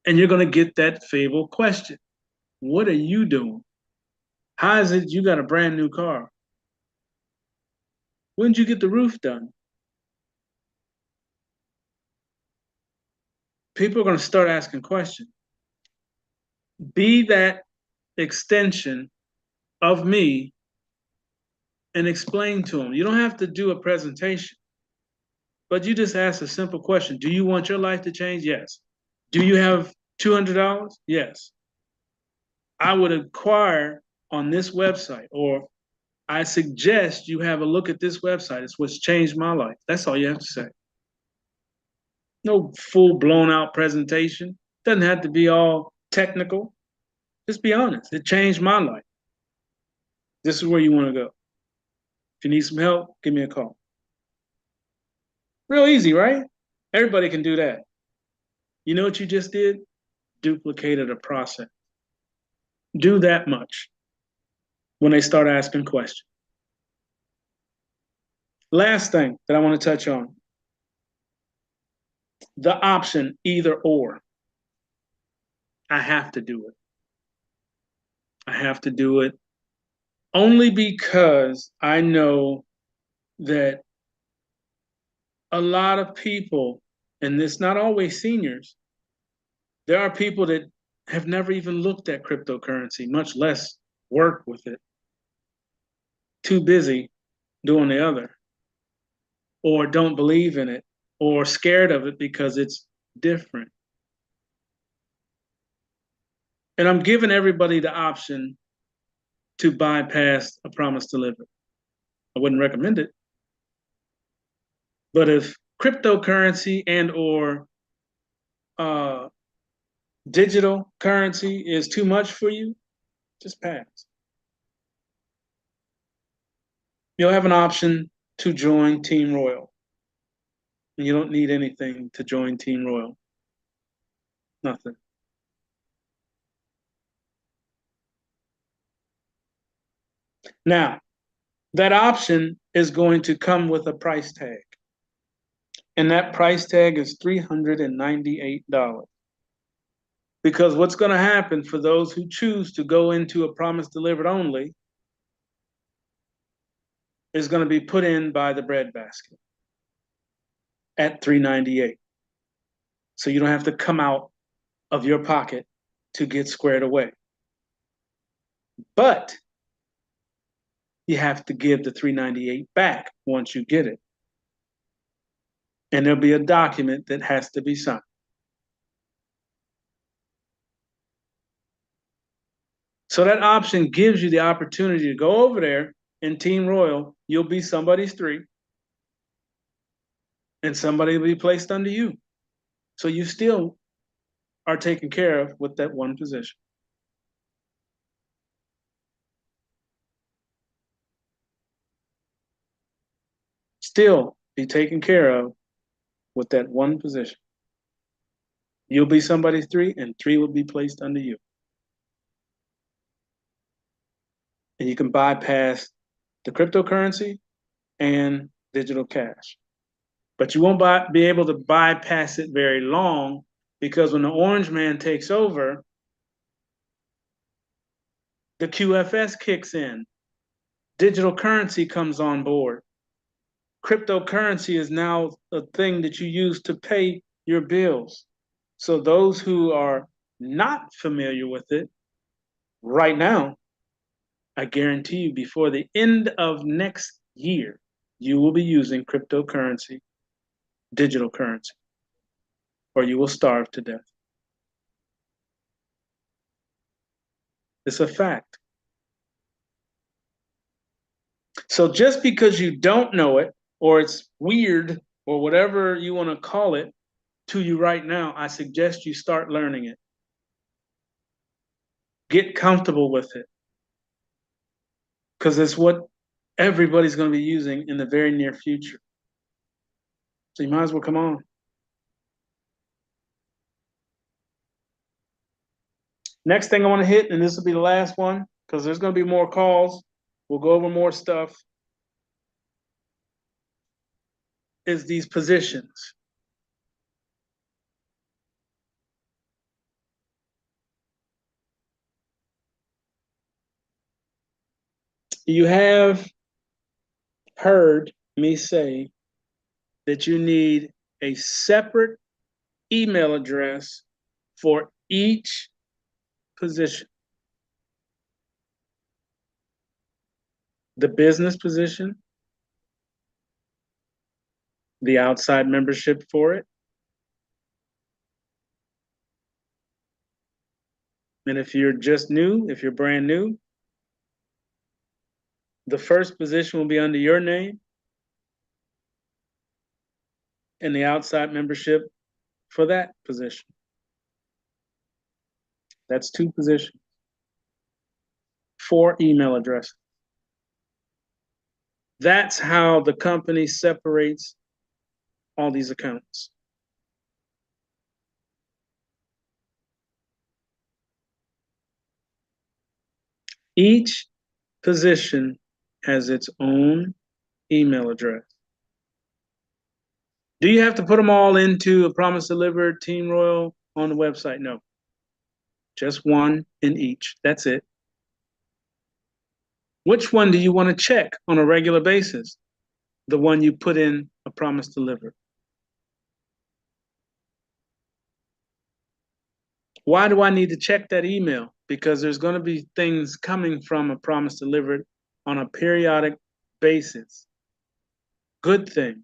And you're going to get that favorite question. What are you doing? How is it you got a brand new car? When did you get the roof done? People are going to start asking questions. Be that extension of me and explain to them. You don't have to do a presentation, but you just ask a simple question. Do you want your life to change? Yes. Do you have $200? Yes. I would inquire on this website, or I suggest you have a look at this website. It's what's changed my life. That's all you have to say. No full blown out presentation. Doesn't have to be all technical. Just be honest. It changed my life. This is where you want to go. If you need some help, give me a call. Real easy, right? Everybody can do that. You know what you just did? Duplicated a process. Do that much when they start asking questions. Last thing that I want to touch on, the option either or. I have to do it. I have to do it only because I know that a lot of people, and it's not always seniors, there are people that have never even looked at cryptocurrency, much less work with it. Too busy doing the other, or don't believe in it, or scared of it because it's different. And I'm giving everybody the option to bypass a promise delivered. I wouldn't recommend it. But if cryptocurrency and or digital currency is too much for you, just pass. You'll have an option to join Team Royal. And you don't need anything to join Team Royal. Nothing. Now, that option is going to come with a price tag. And that price tag is $398. Because what's going to happen for those who choose to go into a promise delivered only is going to be put in by the breadbasket at $398. So you don't have to come out of your pocket to get squared away. But you have to give the $398 back once you get it. And there'll be a document that has to be signed. So that option gives you the opportunity to go over there in Team Royal. You'll be somebody's three, and somebody will be placed under you. So you still are taken care of with that one position. Still be taken care of with that one position. You'll be somebody's three, and three will be placed under you. And you can bypass the cryptocurrency and digital cash. But you won't be able to bypass it very long, because when the orange man takes over, the QFS kicks in. Digital currency comes on board. Cryptocurrency is now a thing that you use to pay your bills. So those who are not familiar with it right now, I guarantee you before the end of next year, you will be using cryptocurrency, digital currency, or you will starve to death. It's a fact. So just because you don't know it, or it's weird, or whatever you want to call it to you right now, I suggest you start learning it. Get comfortable with it, because it's what everybody's going to be using in the very near future. So you might as well come on. Next thing I want to hit, and this will be the last one, because there's going to be more calls. We'll go over more stuff, is these positions. You have heard me say that you need a separate email address for each position. The business position, the outside membership for it, and if you're just new, if you're brand new, the first position will be under your name, and the outside membership for that position. That's two positions. 4 email addresses. That's how the company separates all these accounts. Each position has its own email address. Do you have to put them all into a Promise Delivered Team Royal on the website? No. Just one in each. That's it. Which one do you want to check on a regular basis? The one you put in a Promise Delivered. Why do I need to check that email? Because there's going to be things coming from a Promise Delivered on a periodic basis. Good things.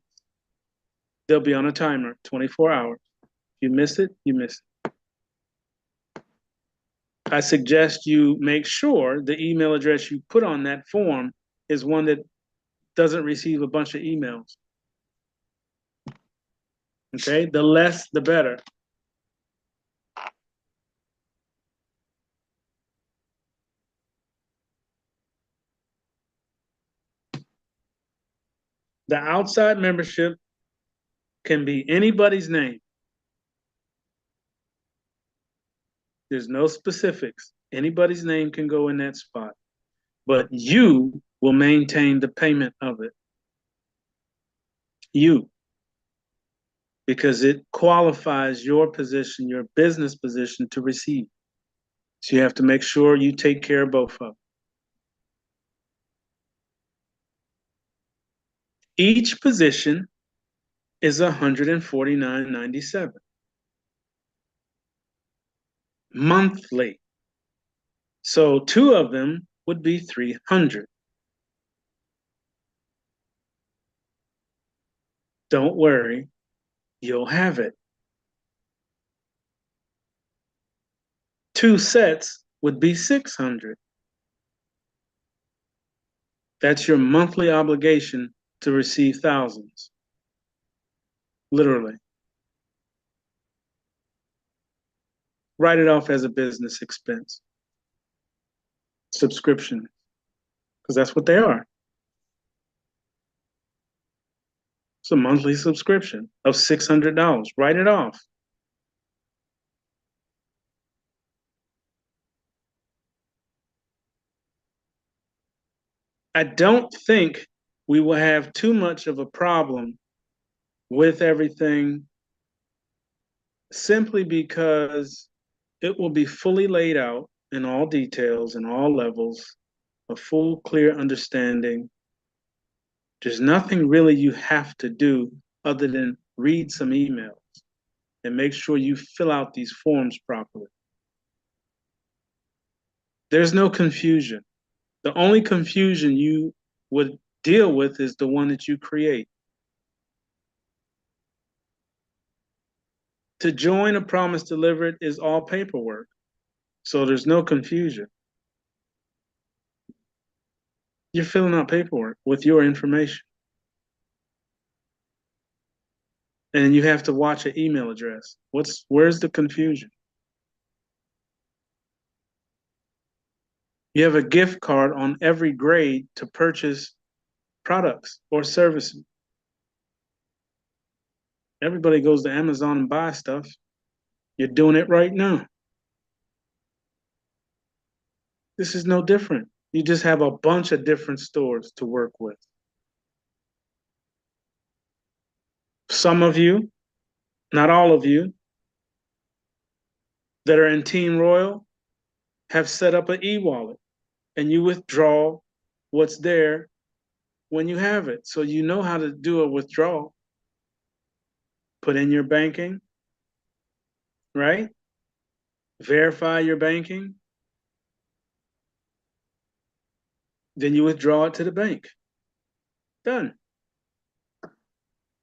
They'll be on a timer, 24 hours. If you miss it, you miss it. I suggest you make sure the email address you put on that form is one that doesn't receive a bunch of emails. Okay, the less, the better. The outside membership can be anybody's name. There's no specifics. Anybody's name can go in that spot, but you will maintain the payment of it. You, because it qualifies your position, your business position to receive. So you have to make sure you take care of both of them. Each position is $149.97 monthly. So two of them would be $300. Don't worry, you'll have it. Two sets would be $600. That's your monthly obligation to receive thousands. Literally. Write it off as a business expense. Subscription, because that's what they are. It's a monthly subscription of $600. Write it off. I don't think we will have too much of a problem with everything simply because it will be fully laid out in all details and all levels, a full, clear understanding. There's nothing really you have to do other than read some emails and make sure you fill out these forms properly. There's no confusion. The only confusion you would deal with is the one that you create. To join a promise delivered is all paperwork. So there's no confusion. You're filling out paperwork with your information. And you have to watch an email address. Where's the confusion? You have a gift card on every grade to purchase products or services. Everybody goes to Amazon and buys stuff. You're doing it right now. This is no different. You just have a bunch of different stores to work with. Some of you, not all of you, that are in Team Royal have set up an e-wallet and you withdraw what's there when you have it. So you know how to do a withdrawal. Put in your banking, right? Verify your banking. Then you withdraw it to the bank. Done.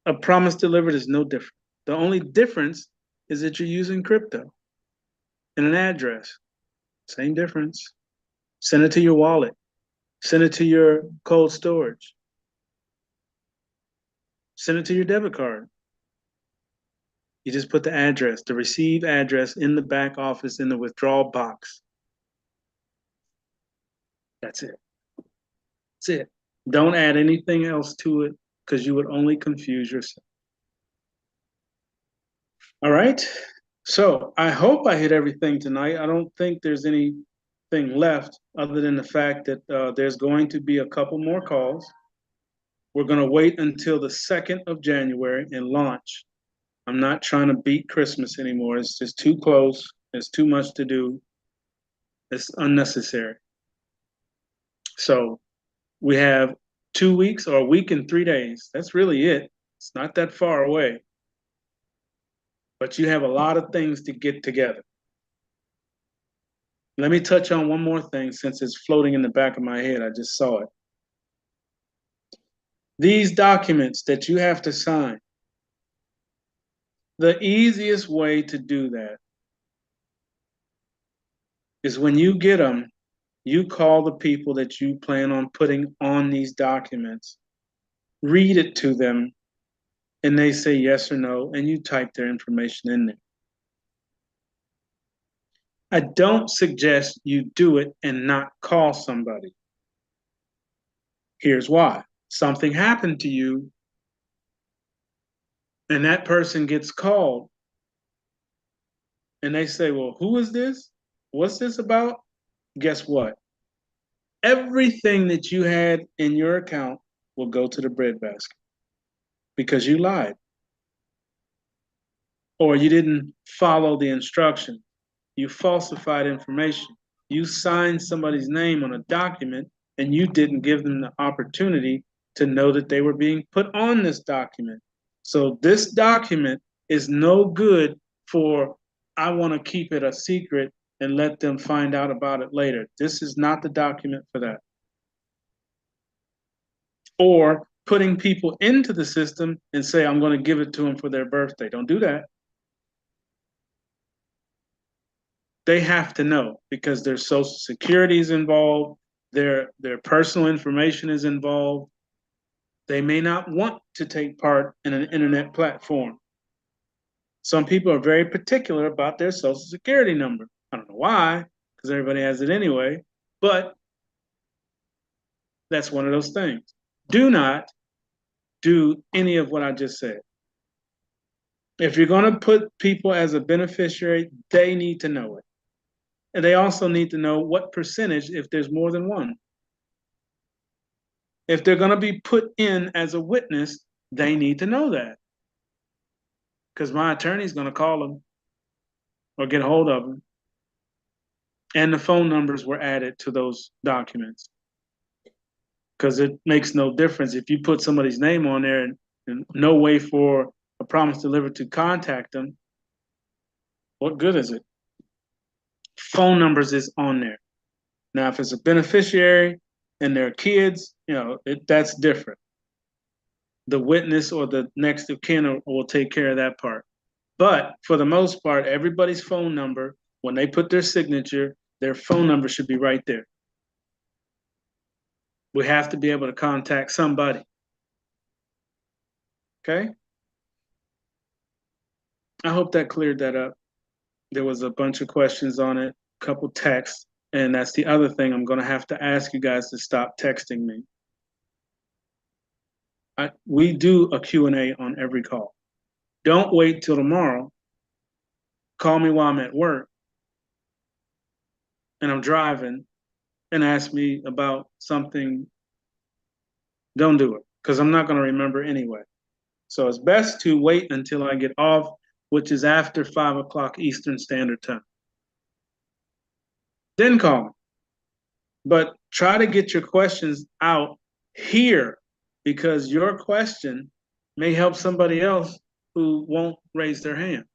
A promise delivered is no different. The only difference is that you're using crypto and an address. Same difference. Send it to your wallet. Send it to your cold storage. Send it to your debit card. You just put the address, the receive address in the back office in the withdrawal box. That's it. That's it. Don't add anything else to it because you would only confuse yourself. All right. So I hope I hit everything tonight. I don't think there's anything left other than the fact that there's going to be a couple more calls. We're going to wait until the 2nd of January and launch. I'm not trying to beat Christmas anymore. It's just too close. There's too much to do. It's unnecessary. So we have 2 weeks or a week and 3 days. That's really it. It's not that far away. But you have a lot of things to get together. Let me touch on one more thing since it's floating in the back of my head. I just saw it. These documents that you have to sign, the easiest way to do that is when you get them, you call the people that you plan on putting on these documents, read it to them, and they say yes or no, and you type their information in there. I don't suggest you do it and not call somebody. Here's why. Something happened to you, and that person gets called, and they say, well, who is this? What's this about? Guess what? Everything that you had in your account will go to the breadbasket because you lied or you didn't follow the instructions. You falsified information. You signed somebody's name on a document and you didn't give them the opportunity to know that they were being put on this document. So this document is no good for, I want to keep it a secret and let them find out about it later. This is not the document for that. Or putting people into the system and say, I'm going to give it to them for their birthday. Don't do that. They have to know because their social security is involved, their personal information is involved. They may not want to take part in an internet platform. Some people are very particular about their social security number. I don't know why, because everybody has it anyway, but that's one of those things. Do not do any of what I just said. If you're going to put people as a beneficiary, they need to know it. And they also need to know what percentage if there's more than one. If they're going to be put in as a witness, they need to know that. Because my attorney's going to call them or get a hold of them. And the phone numbers were added to those documents. Because it makes no difference if you put somebody's name on there and no way for a promise delivered to contact them. What good is it? Phone numbers is on there. Now, if it's a beneficiary and their kids, that's different. The witness or the next of kin will take care of that part. But for the most part, everybody's phone number, when they put their signature, their phone number should be right there. We have to be able to contact somebody. Okay? I hope that cleared that up. There was a bunch of questions on it, a couple texts, and that's the other thing. I'm going to have to ask you guys to stop texting me. We do a Q&A on every call. Don't wait till tomorrow. Call me while I'm at work and I'm driving and ask me about something. Don't do it because I'm not going to remember anyway. So it's best to wait until I get off, which is after 5 o'clock Eastern Standard Time. Then call me. But try to get your questions out here because your question may help somebody else who won't raise their hand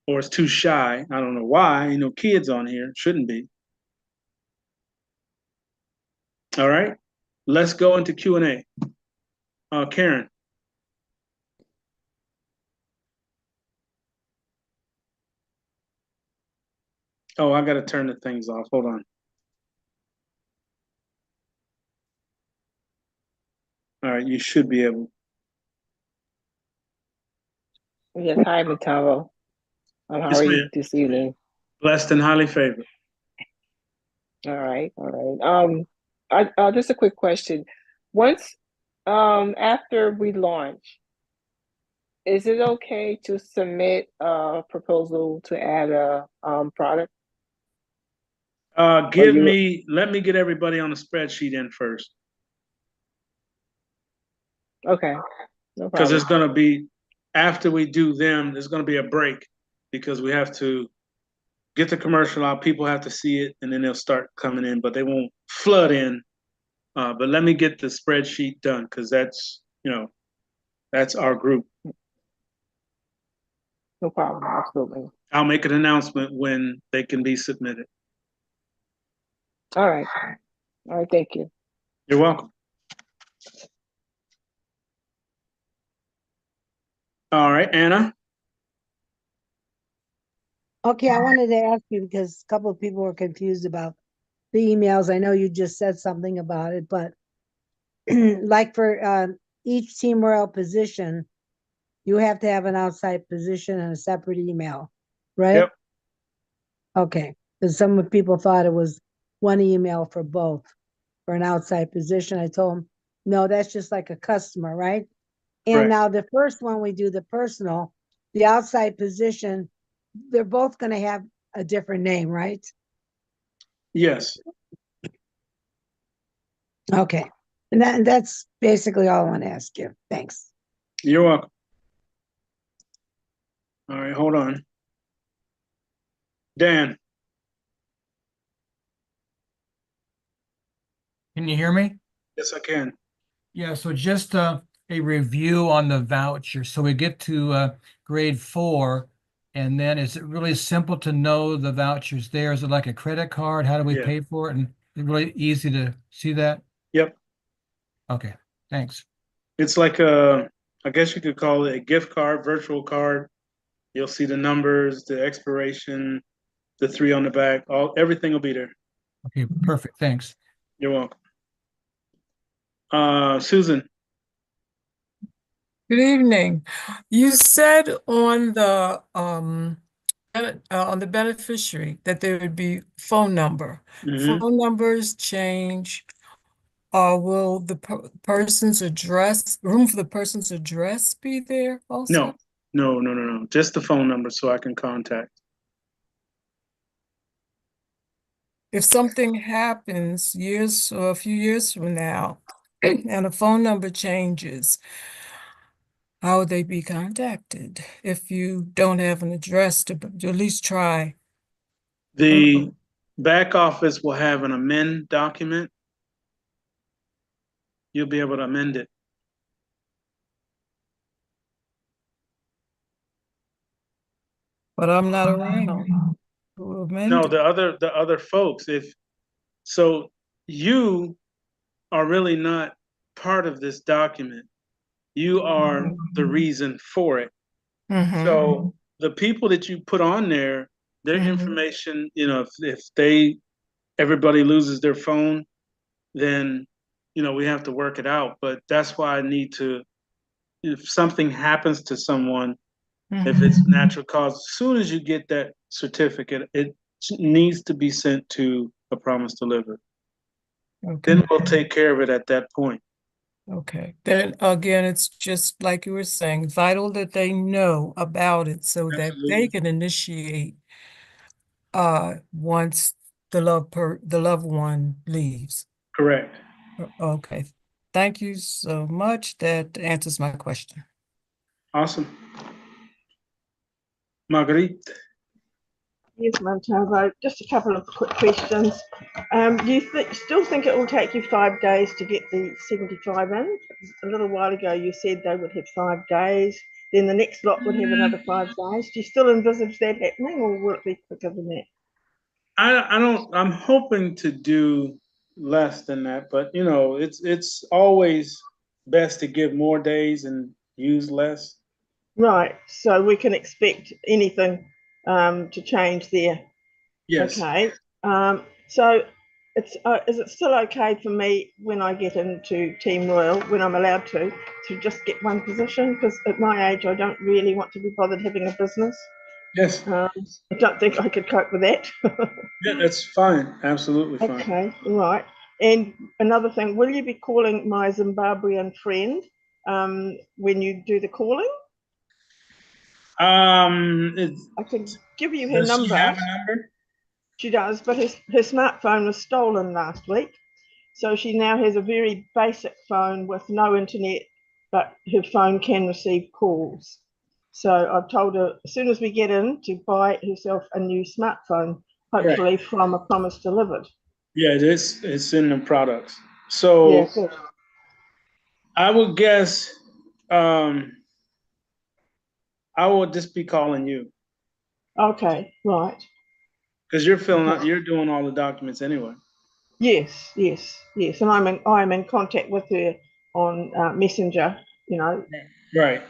or is too shy. I don't know why. Kids on here shouldn't be. All right, let's go into Q&A. Karen. Oh, I got to turn the things off. Hold on. All right, you should be able. Yes, hi, Matavo. How Yes, are you ma'am. this evening? Blessed and highly favored. All right, all right. Just a quick question. Once, after we launch, is it okay to submit a proposal to add a product? Let me get everybody on the spreadsheet in first. Okay, no Because problem. it's going to be, after we do them, there's going to be a break because we have to get the commercial out. People have to see it and then they'll start coming in, but they won't flood in. But let me get the spreadsheet done because that's our group. No problem, absolutely. I'll make an announcement when they can be submitted. All right, thank you. You're welcome. All right, Anna. Okay, I wanted to ask you because a couple of people were confused about the emails. I know you just said something about it, but like for each Team Royal position, you have to have an outside position and a separate email, right? Yep. Okay, because some people thought it was one email for both for an outside position. I told them, no, that's just like a customer, right? And Right. now the first one we do the personal, the outside position, they're both going to have a different name, right? Yes. Okay. And that's basically all I want to ask you. Thanks. You're welcome. All right, hold on. Dan. Can you hear me? Yes, I can. Yeah, so just a review on the voucher. So we get to grade 4, and then is it really simple to know the vouchers there? Is it like a credit card? How do we Yeah. pay for it? And it's really easy to see that? Yep. Okay, thanks. It's like I guess you could call it a gift card, virtual card. You'll see the numbers, the expiration, the 3 on the back. Everything will be there. Okay, perfect. Thanks. You're welcome. Susan. Good evening. You said on the beneficiary that there would be phone number. Mhm. Phone numbers change. Will the person's address, room for the person's address be there also? No. Just the phone number so I can contact. If something happens years or a few years from now and a phone number changes, how would they be contacted if you don't have an address to at least try? The back office will have an amend document. You'll be able to amend it. But I'm not around. to amend No, it. the other folks, if so, you are really not part of this document. You are the reason for it. Mhm. So the people that you put on there, their Mhm. information, if everybody loses their phone, then we have to work it out. But that's why I need to, if something happens to someone, if it's natural cause, as soon as you get that certificate, it needs to be sent to a Promise Delivered. Okay. Then we'll take care of it at that point. Okay. Then again, it's just like you were saying, vital that they know about it so that Absolutely. they can initiate once the loved one leaves. Correct. Okay. Thank you so much. That answers my question. Awesome. Marguerite. Yes, Montalvo. Just a couple of quick questions. Do you still think it will take you 5 days to get the 75 in? A little while ago, you said they would have 5 days, then the next lot would have another 5 days. Do you still envisage that happening, or will it be quicker than that? I don't. I'm hoping to do less than that, but it's always best to give more days and use less. Right. So we can expect anything to change there. Yes. Okay. So is it still okay for me when I get into Team Royal, when I'm allowed to just get one position? Because at my age, I don't really want to be bothered having a business. Yes. I don't think I could cope with that. Yeah, that's fine. Absolutely fine. Okay, right. And another thing, will you be calling my Zimbabwean friend when you do the calling? I can give you her Does she number. have a number? She does, but her smartphone was stolen last week. So she now has a very basic phone with no internet, but her phone can receive calls. So I've told her as soon as we get in to buy herself a new smartphone, hopefully from a Promise Delivered. Yeah, it is. It's in the products. So Yeah, good. I would guess I would just be calling you Okay, right. because you're doing all the documents anyway. Yes, yes, yes. And I'm in contact with her on Messenger, Right.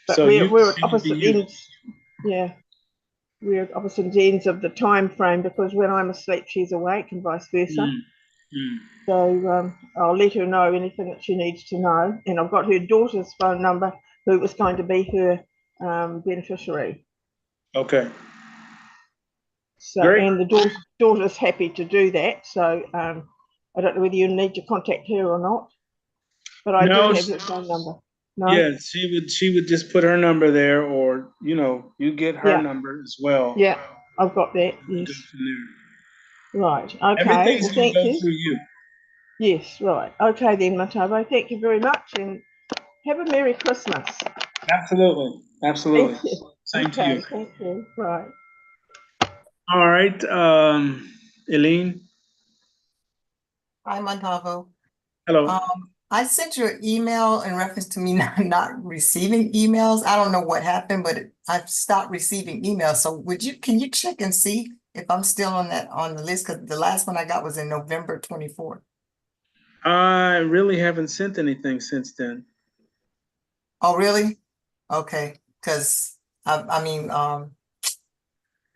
but So we're at she would be opposite you. ends. Yeah. we're opposite ends of the time frame because when I'm asleep, she's awake and vice versa. Mm. So I'll let her know anything that she needs to know. And I've got her daughter's phone number, who was going to be her beneficiary. Okay. So, Great. and the daughter's happy to do that. So I don't know whether you need to contact her or not, but I No, do have her phone number. No? yeah, she would just put her number there, or you get her Yeah. number as well. Yeah, I've got that. Go Yes. from there. Right. Okay. Everything's Well, gonna thank go you. through you. Yes. Right. Okay then, Matabo. Thank you very much, and have a Merry Christmas. Absolutely. Absolutely. Thank you. Same to Okay. you. Thank you. Right. All right, Eileen. Hi, Montalvo. Hello. I sent you an email in reference to me not receiving emails. I don't know what happened, but I've stopped receiving emails. So can you check and see if I'm still on the list? Because the last one I got was in November 24th. I really haven't sent anything since then. Oh, really? Okay. Because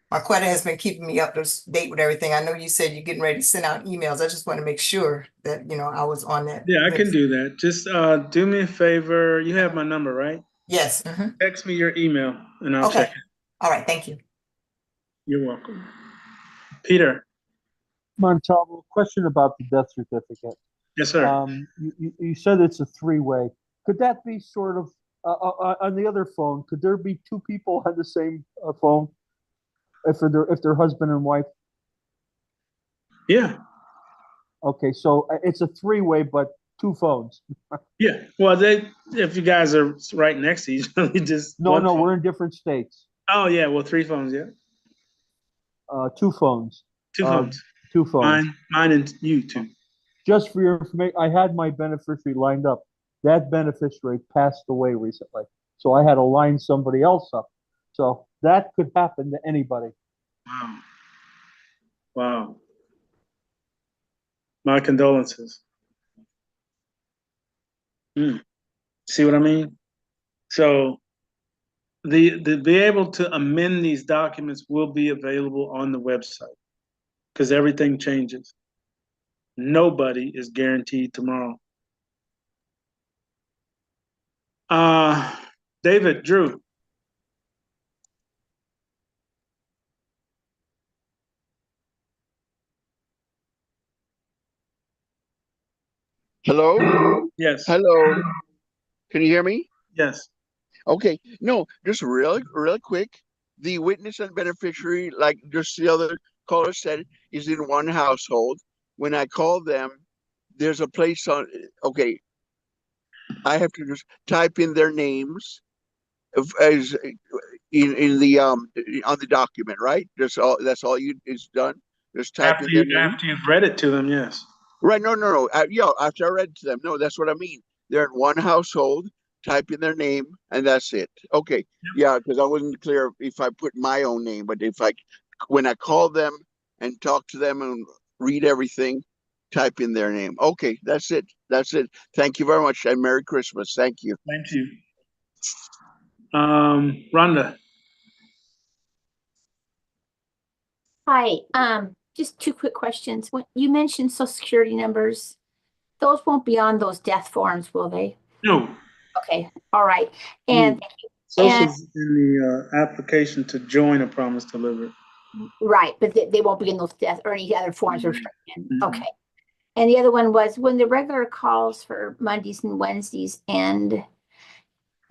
Marquetta has been keeping me up to date with everything. I know you said you're getting ready to send out emails. I just want to make sure that, I was on that Yeah, I can list. do that. Just do me a favor. You have my number, right? Yes. Mhm. Text me your email and I'll Okay. check it. All right. Thank you. You're welcome. Peter. Montalvo, question about the death certificate. Yes, sir. You said it's a three-way. Could that be sort of on the other phone? Could there be two people on the same phone if they're husband and wife? Yeah. Okay, so it's a three-way, but two phones. Yeah. Well, if you guys are right next to each other, you just No, one no, phone. we're in different states. Oh yeah. Well, three phones. Yeah. Two phones. Two phones. Two phones. Mine and you too. Just for your information, I had my beneficiary lined up. That beneficiary passed away recently, so I had to line somebody else up. So that could happen to anybody. Wow. Wow. My condolences. See what I mean? So the be able to amend these documents will be available on the website because everything changes. Nobody is guaranteed tomorrow. David, Drew. Hello? Yes. Hello. Can you hear me? Yes. Okay. No, just really quick. The witness and beneficiary, like just the other caller said, is in one household. When I call them, there's a place on, okay, I have to just type in their names as in the on the document, right? That's all is done. Just type in their name. After you've read it to them, yes. Right. No. Yeah, after I read to them. No, that's what I mean. They're in one household, type in their name, and that's it. Okay. Yeah, because I wasn't clear if I put my own name, but when I call them and talk to them and read everything, type in their name. Okay, that's it. That's it. Thank you very much, and Merry Christmas. Thank you. Thank you. Rhonda. Hi, just two quick questions. When you mentioned social security numbers, those won't be on those death forms, will they? No. Okay, all right. And Social's in the application to join a promise delivered. right, but they won't be in those death or any other forms or okay. And the other one was when the regular calls for Mondays and Wednesdays, and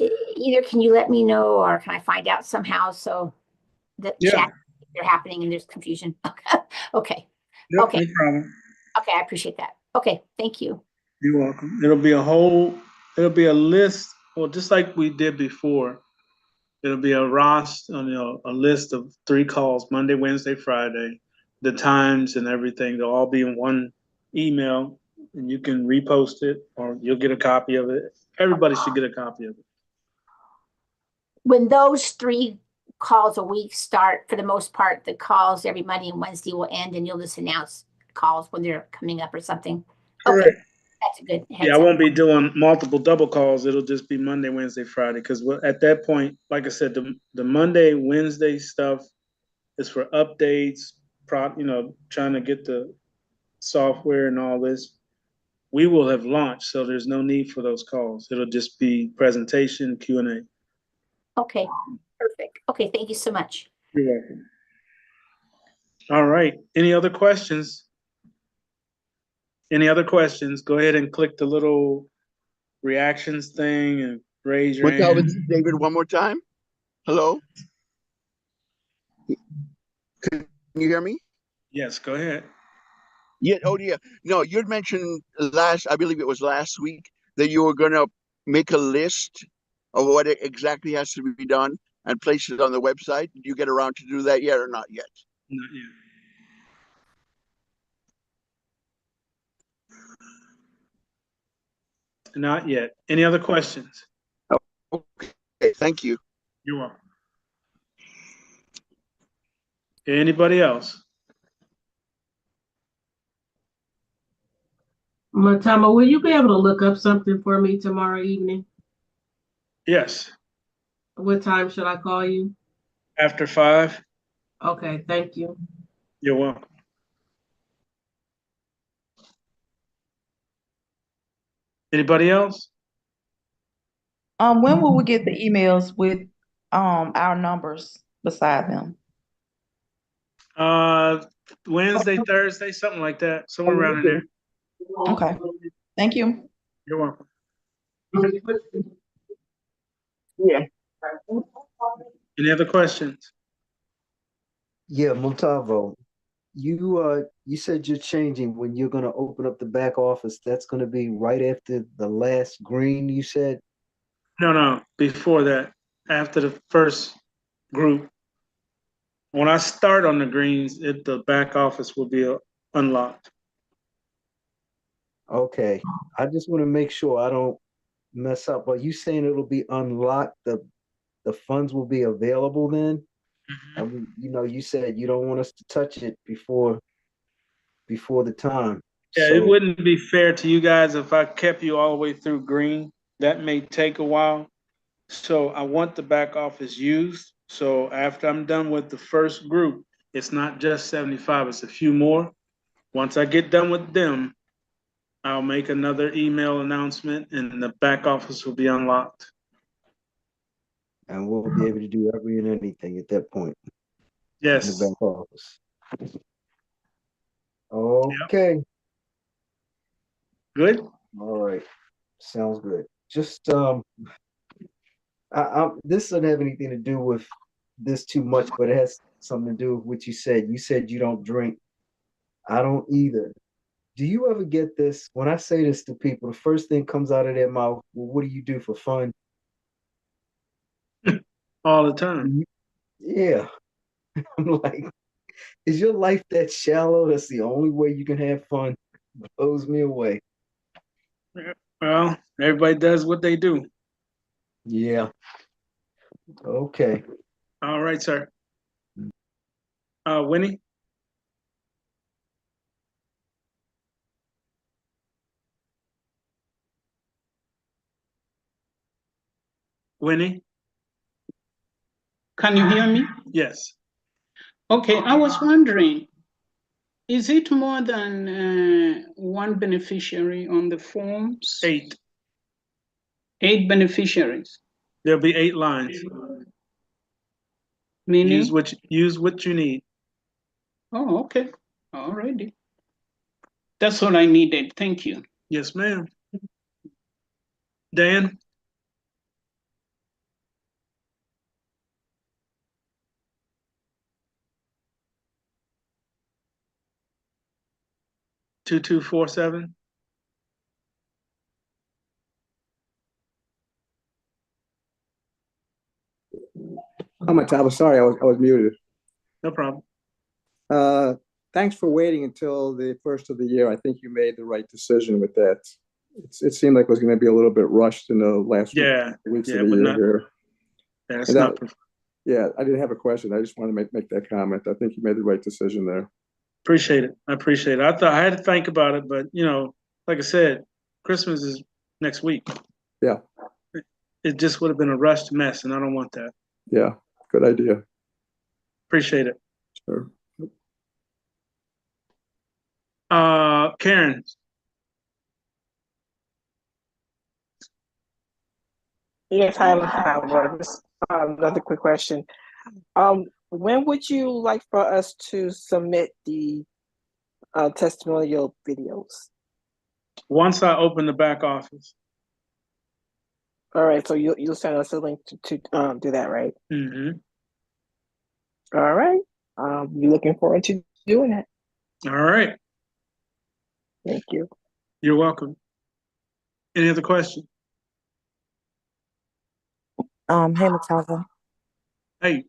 either can you let me know or can I find out somehow so that chat they're happening and there's confusion. Okay. Yep, okay. No problem. Okay, I appreciate that. Okay, thank you. You're welcome. It'll be a list, well, just like we did before. It'll be a roster, a list of 3 calls, Monday, Wednesday, Friday, the times and everything. They'll all be in one email, and you can repost it or you'll get a copy of it. Everybody should get a copy of it. When those 3 calls a week start, for the most part, the calls every Monday and Wednesday will end, and you'll just announce calls when they're coming up or something. Correct. Okay, that's a good heads I up. won't be doing multiple double calls. It'll just be Monday, Wednesday, Friday. Because at that point, like I said, the Monday, Wednesday stuff is for updates, trying to get the software and all this. We will have launched, so there's no need for those calls. It'll just be presentation, Q&A. Okay, perfect. Okay, thank you so much. You're welcome. All right. Any other questions? Any other questions? Go ahead and click the little reactions thing and raise your Montalvo, hand. this is David one more time. Hello? Can you hear me? Yes, go ahead. Yeah, oh yeah. No, you'd mentioned I believe it was last week, that you were gonna make a list of what exactly has to be done and place it on the website. Did you get around to do that yet or not yet? Not yet. Not yet. Any other questions? Okay, thank you. You're welcome. Anybody else? Matama, will you be able to look up something for me tomorrow evening? Yes. What time should I call you? After 5? Okay, thank you. You're welcome. Anybody else? When will we get the emails with our numbers beside them? Wednesday, Thursday, something like that. Somewhere around in there. Okay, thank you. You're welcome. Yeah. Any other questions? Yeah, Montalvo, you said you're changing when you're gonna open up the back office. That's gonna be right after the last green, you said? No, before that, after the first group. When I start on the greens, the back office will be unlocked. Okay, I just want to make sure I don't mess up. Are you saying it'll be unlocked? The funds will be available then? I mean, you said you don't want us to touch it before the time. Yeah, So, it wouldn't be fair to you guys if I kept you all the way through green. That may take a while. So I want the back office used. So after I'm done with the first group, it's not just 75, it's a few more. Once I get done with them, I'll make another email announcement and the back office will be unlocked. and we'll be able to do every and anything at that point in Yes. the back office. Okay. Good? All right. Sounds good. Just this doesn't have anything to do with this too much, but it has something to do with what you said. You said you don't drink. I don't either. Do you ever get this? When I say this to people, the first thing comes out of their mouth, well, what do you do for fun? All the time. Yeah. I'm like, is your life that shallow? That's the only way you can have fun? Blows me away. Well, everybody does what they do. Yeah. Okay. All right, sir. Winnie? Winnie? Can you hear me? Yes. Okay, I was wondering, is it more than one beneficiary on the forms? 8. 8 beneficiaries. There'll be 8 lines. Meaning? Use what you need. Oh, okay. Alrighty. That's all I needed. Thank you. Yes, ma'am. Dan? (2247) Oh, Mataba, sorry, I was muted. No problem. Thanks for waiting until the first of the year. I think you made the right decision with that. It seemed like it was going to be a little bit rushed in the last weeks of the year here. That's not. Yeah, I didn't have a question. I just wanted to make that comment. I think you made the right decision there. Appreciate it. I appreciate it. I thought I had to think about it, but like I said, Christmas is next week. Yeah. It just would have been a rushed mess, and I don't want that. Yeah, good idea. Appreciate it. Sure. Karen. Yes, hi, Howard. Just, another quick question. When would you like for us to submit the testimonial videos? Once I open the back office. All right, so you'll send us a link to do that, right? Mm-hmm. All right. Be looking forward to doing that. All right. Thank you. You're welcome. Any other questions? Hey, Matava. Hey.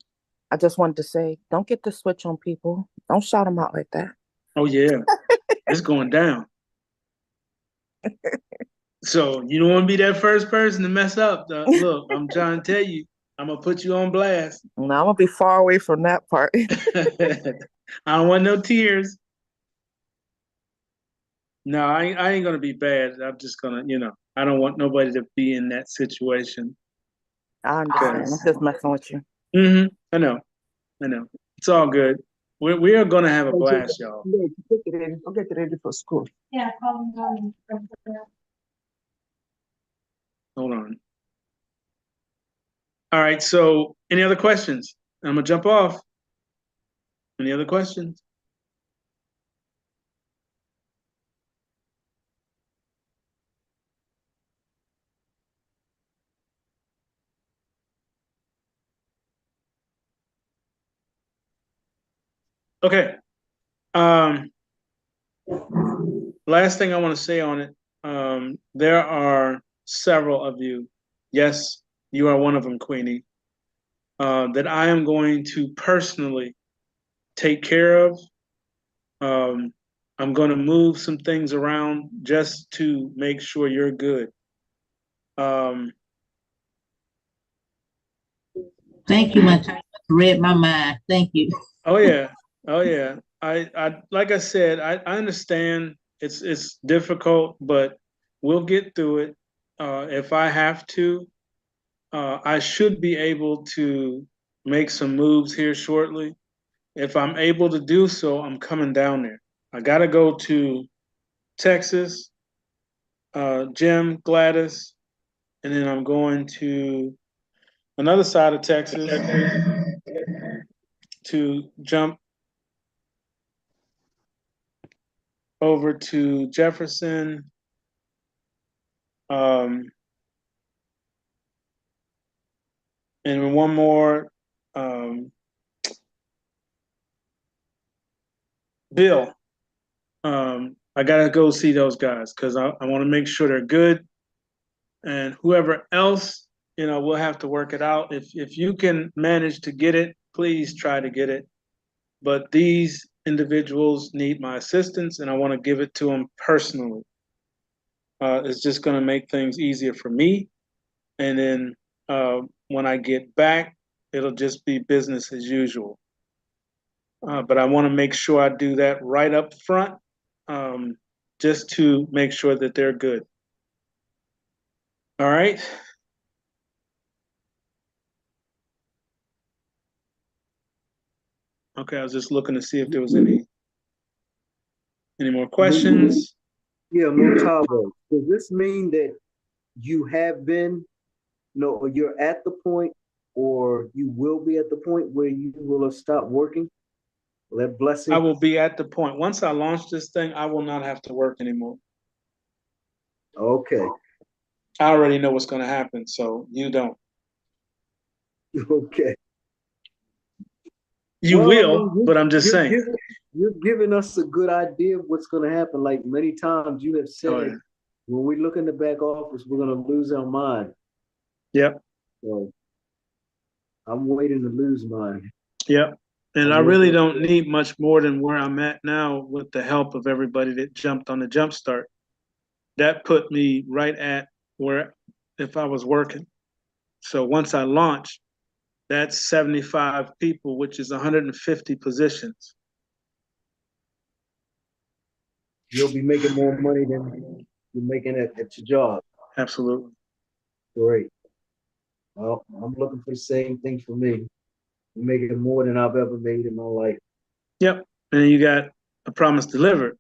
I just wanted to say, don't get the switch on people. Don't shout them out like that. Oh yeah, it's going down. So you don't want to be that first person to mess up. Look, I'm trying to tell you, I'm gonna put you on blast. No, I'm gonna be far away from that part. I don't want no tears. No, I ain't gonna be bad. I'm just gonna, I don't want nobody to be in that situation. I understand. I'm just messing with you. Mm-hmm. I know. It's all good. We are gonna have a blast, y'all. I'll get ready for school. Yeah. Hold on. All right. So, any other questions? I'm gonna jump off. Any other questions? Okay. Last thing I want to say on it. There are several of you. Yes, you are one of them, Queenie. That I am going to personally take care of. I'm going to move some things around just to make sure you're good. Thank you, my child. Read my mind. Thank you. Oh yeah. I like I said, I understand it's difficult, but we'll get through it. If I have to, I should be able to make some moves here shortly. If I'm able to do so, I'm coming down there. I gotta go to Texas, Jim, Gladys, and then I'm going to another side of Texas to jump over to Jefferson, and one more, Bill. I gotta go see those guys because I want to make sure they're good, and whoever else, we'll have to work it out. If you can manage to get it, please try to get it. But these individuals need my assistance, and I want to give it to them personally. It's just going to make things easier for me. And then when I get back, it'll just be business as usual. But I want to make sure I do that right up front, just to make sure that they're good. All right. Okay, I was just looking to see if there was any more questions. Yeah, Motavo, does this mean that you have been, or you're at the point, or you will be at the point where you will have stopped working? That blessing. I will be at the point. Once I launch this thing, I will not have to work anymore. Okay. I already know what's going to happen, so you don't. Okay. You will, but I'm just saying. You're giving us a good idea of what's going to happen. Like many times you have said, when we look in the back office, we're going to lose our mind. Yep. So I'm waiting to lose mine. Yep. And I really don't need much more than where I'm at now with the help of everybody that jumped on the jump start. That put me right at where if I was working. So once I launch, that's 75 people, which is 150 positions. You'll be making more money than you're making at your job. Absolutely. Great. Well, I'm looking for the same thing for me. I'm making more than I've ever made in my life. Yep. And then you got A Promise Delivered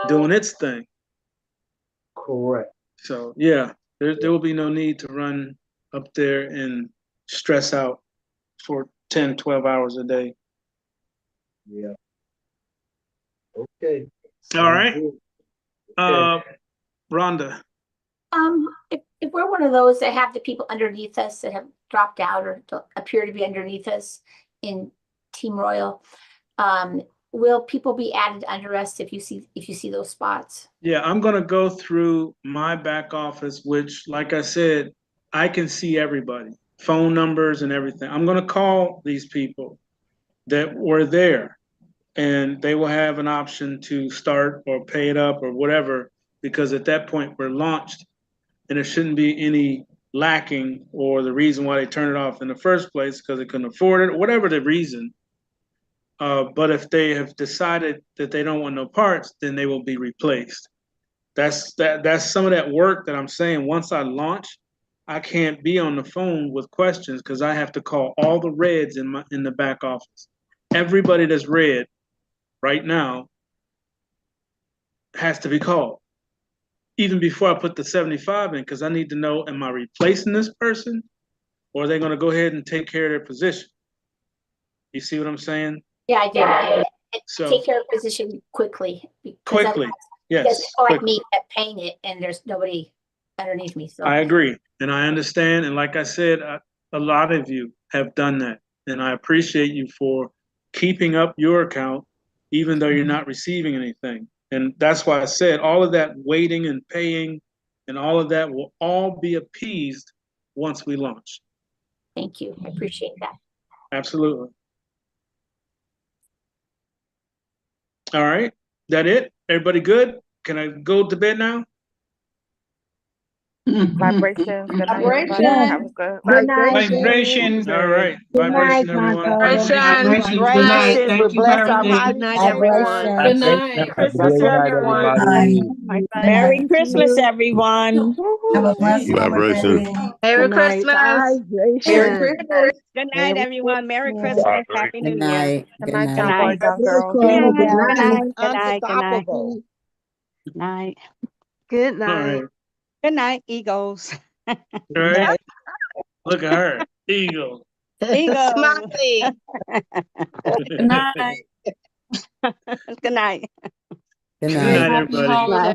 doing its thing. Correct. So yeah, there will be no need to run up there and stress out for 10, 12 hours a day. Yeah. Okay. All right. Okay. Rhonda. If we're one of those that have the people underneath us that have dropped out or don't appear to be underneath us in Team Royal, will people be added under us if you see those spots? Yeah, I'm gonna go through my back office, which, like I said, I can see everybody, phone numbers and everything. I'm gonna call these people that were there, and they will have an option to start or pay it up or whatever, because at that point we're launched, and there shouldn't be any lacking or the reason why they turned it off in the first place because they couldn't afford it, or whatever the reason. But if they have decided that they don't want no parts, then they will be replaced. That's some of that work that I'm saying. Once I launch, I can't be on the phone with questions because I have to call all the reds in the back office. Everybody that's red right now has to be called, even before I put the 75 in, because I need to know, am I replacing this person, or are they going to go ahead and take care of their position? You see what I'm saying? Yeah, I did. So take care of position quickly. quickly, yes. Because people like quickly. me kept paying it, and there's nobody underneath me. So I agree, and I understand, and like I said, a lot of you have done that, and I appreciate you for keeping up your account, even though you're not receiving anything. And that's why I said all of that waiting and paying and all of that will all be appeased once we launch. Thank you. I appreciate that. Absolutely. All right, that it? Everybody good? Can I go to bed now? Vibrations. Good night, everybody. Yes. Have a good. Good night. Vibration. All right, Good night, vibration, everyone. Vibration. Good night. Thank you, Good night, everyone. Good night. Christmas, everyone. Merry Christmas, everyone. Have a blessed Vibration. Merry Christmas. Merry Christmas. Good night, everyone. Merry Christmas. Happy Good New Year. night. Good Good night, night. young boys, young girls. Good night. Unstoppable. Good night. Good All night. right, Good night, Eagles. all right. Look at her, eagle. Eagles. Smiley. Good night. Good night. Good Good night. night, everybody. Bye.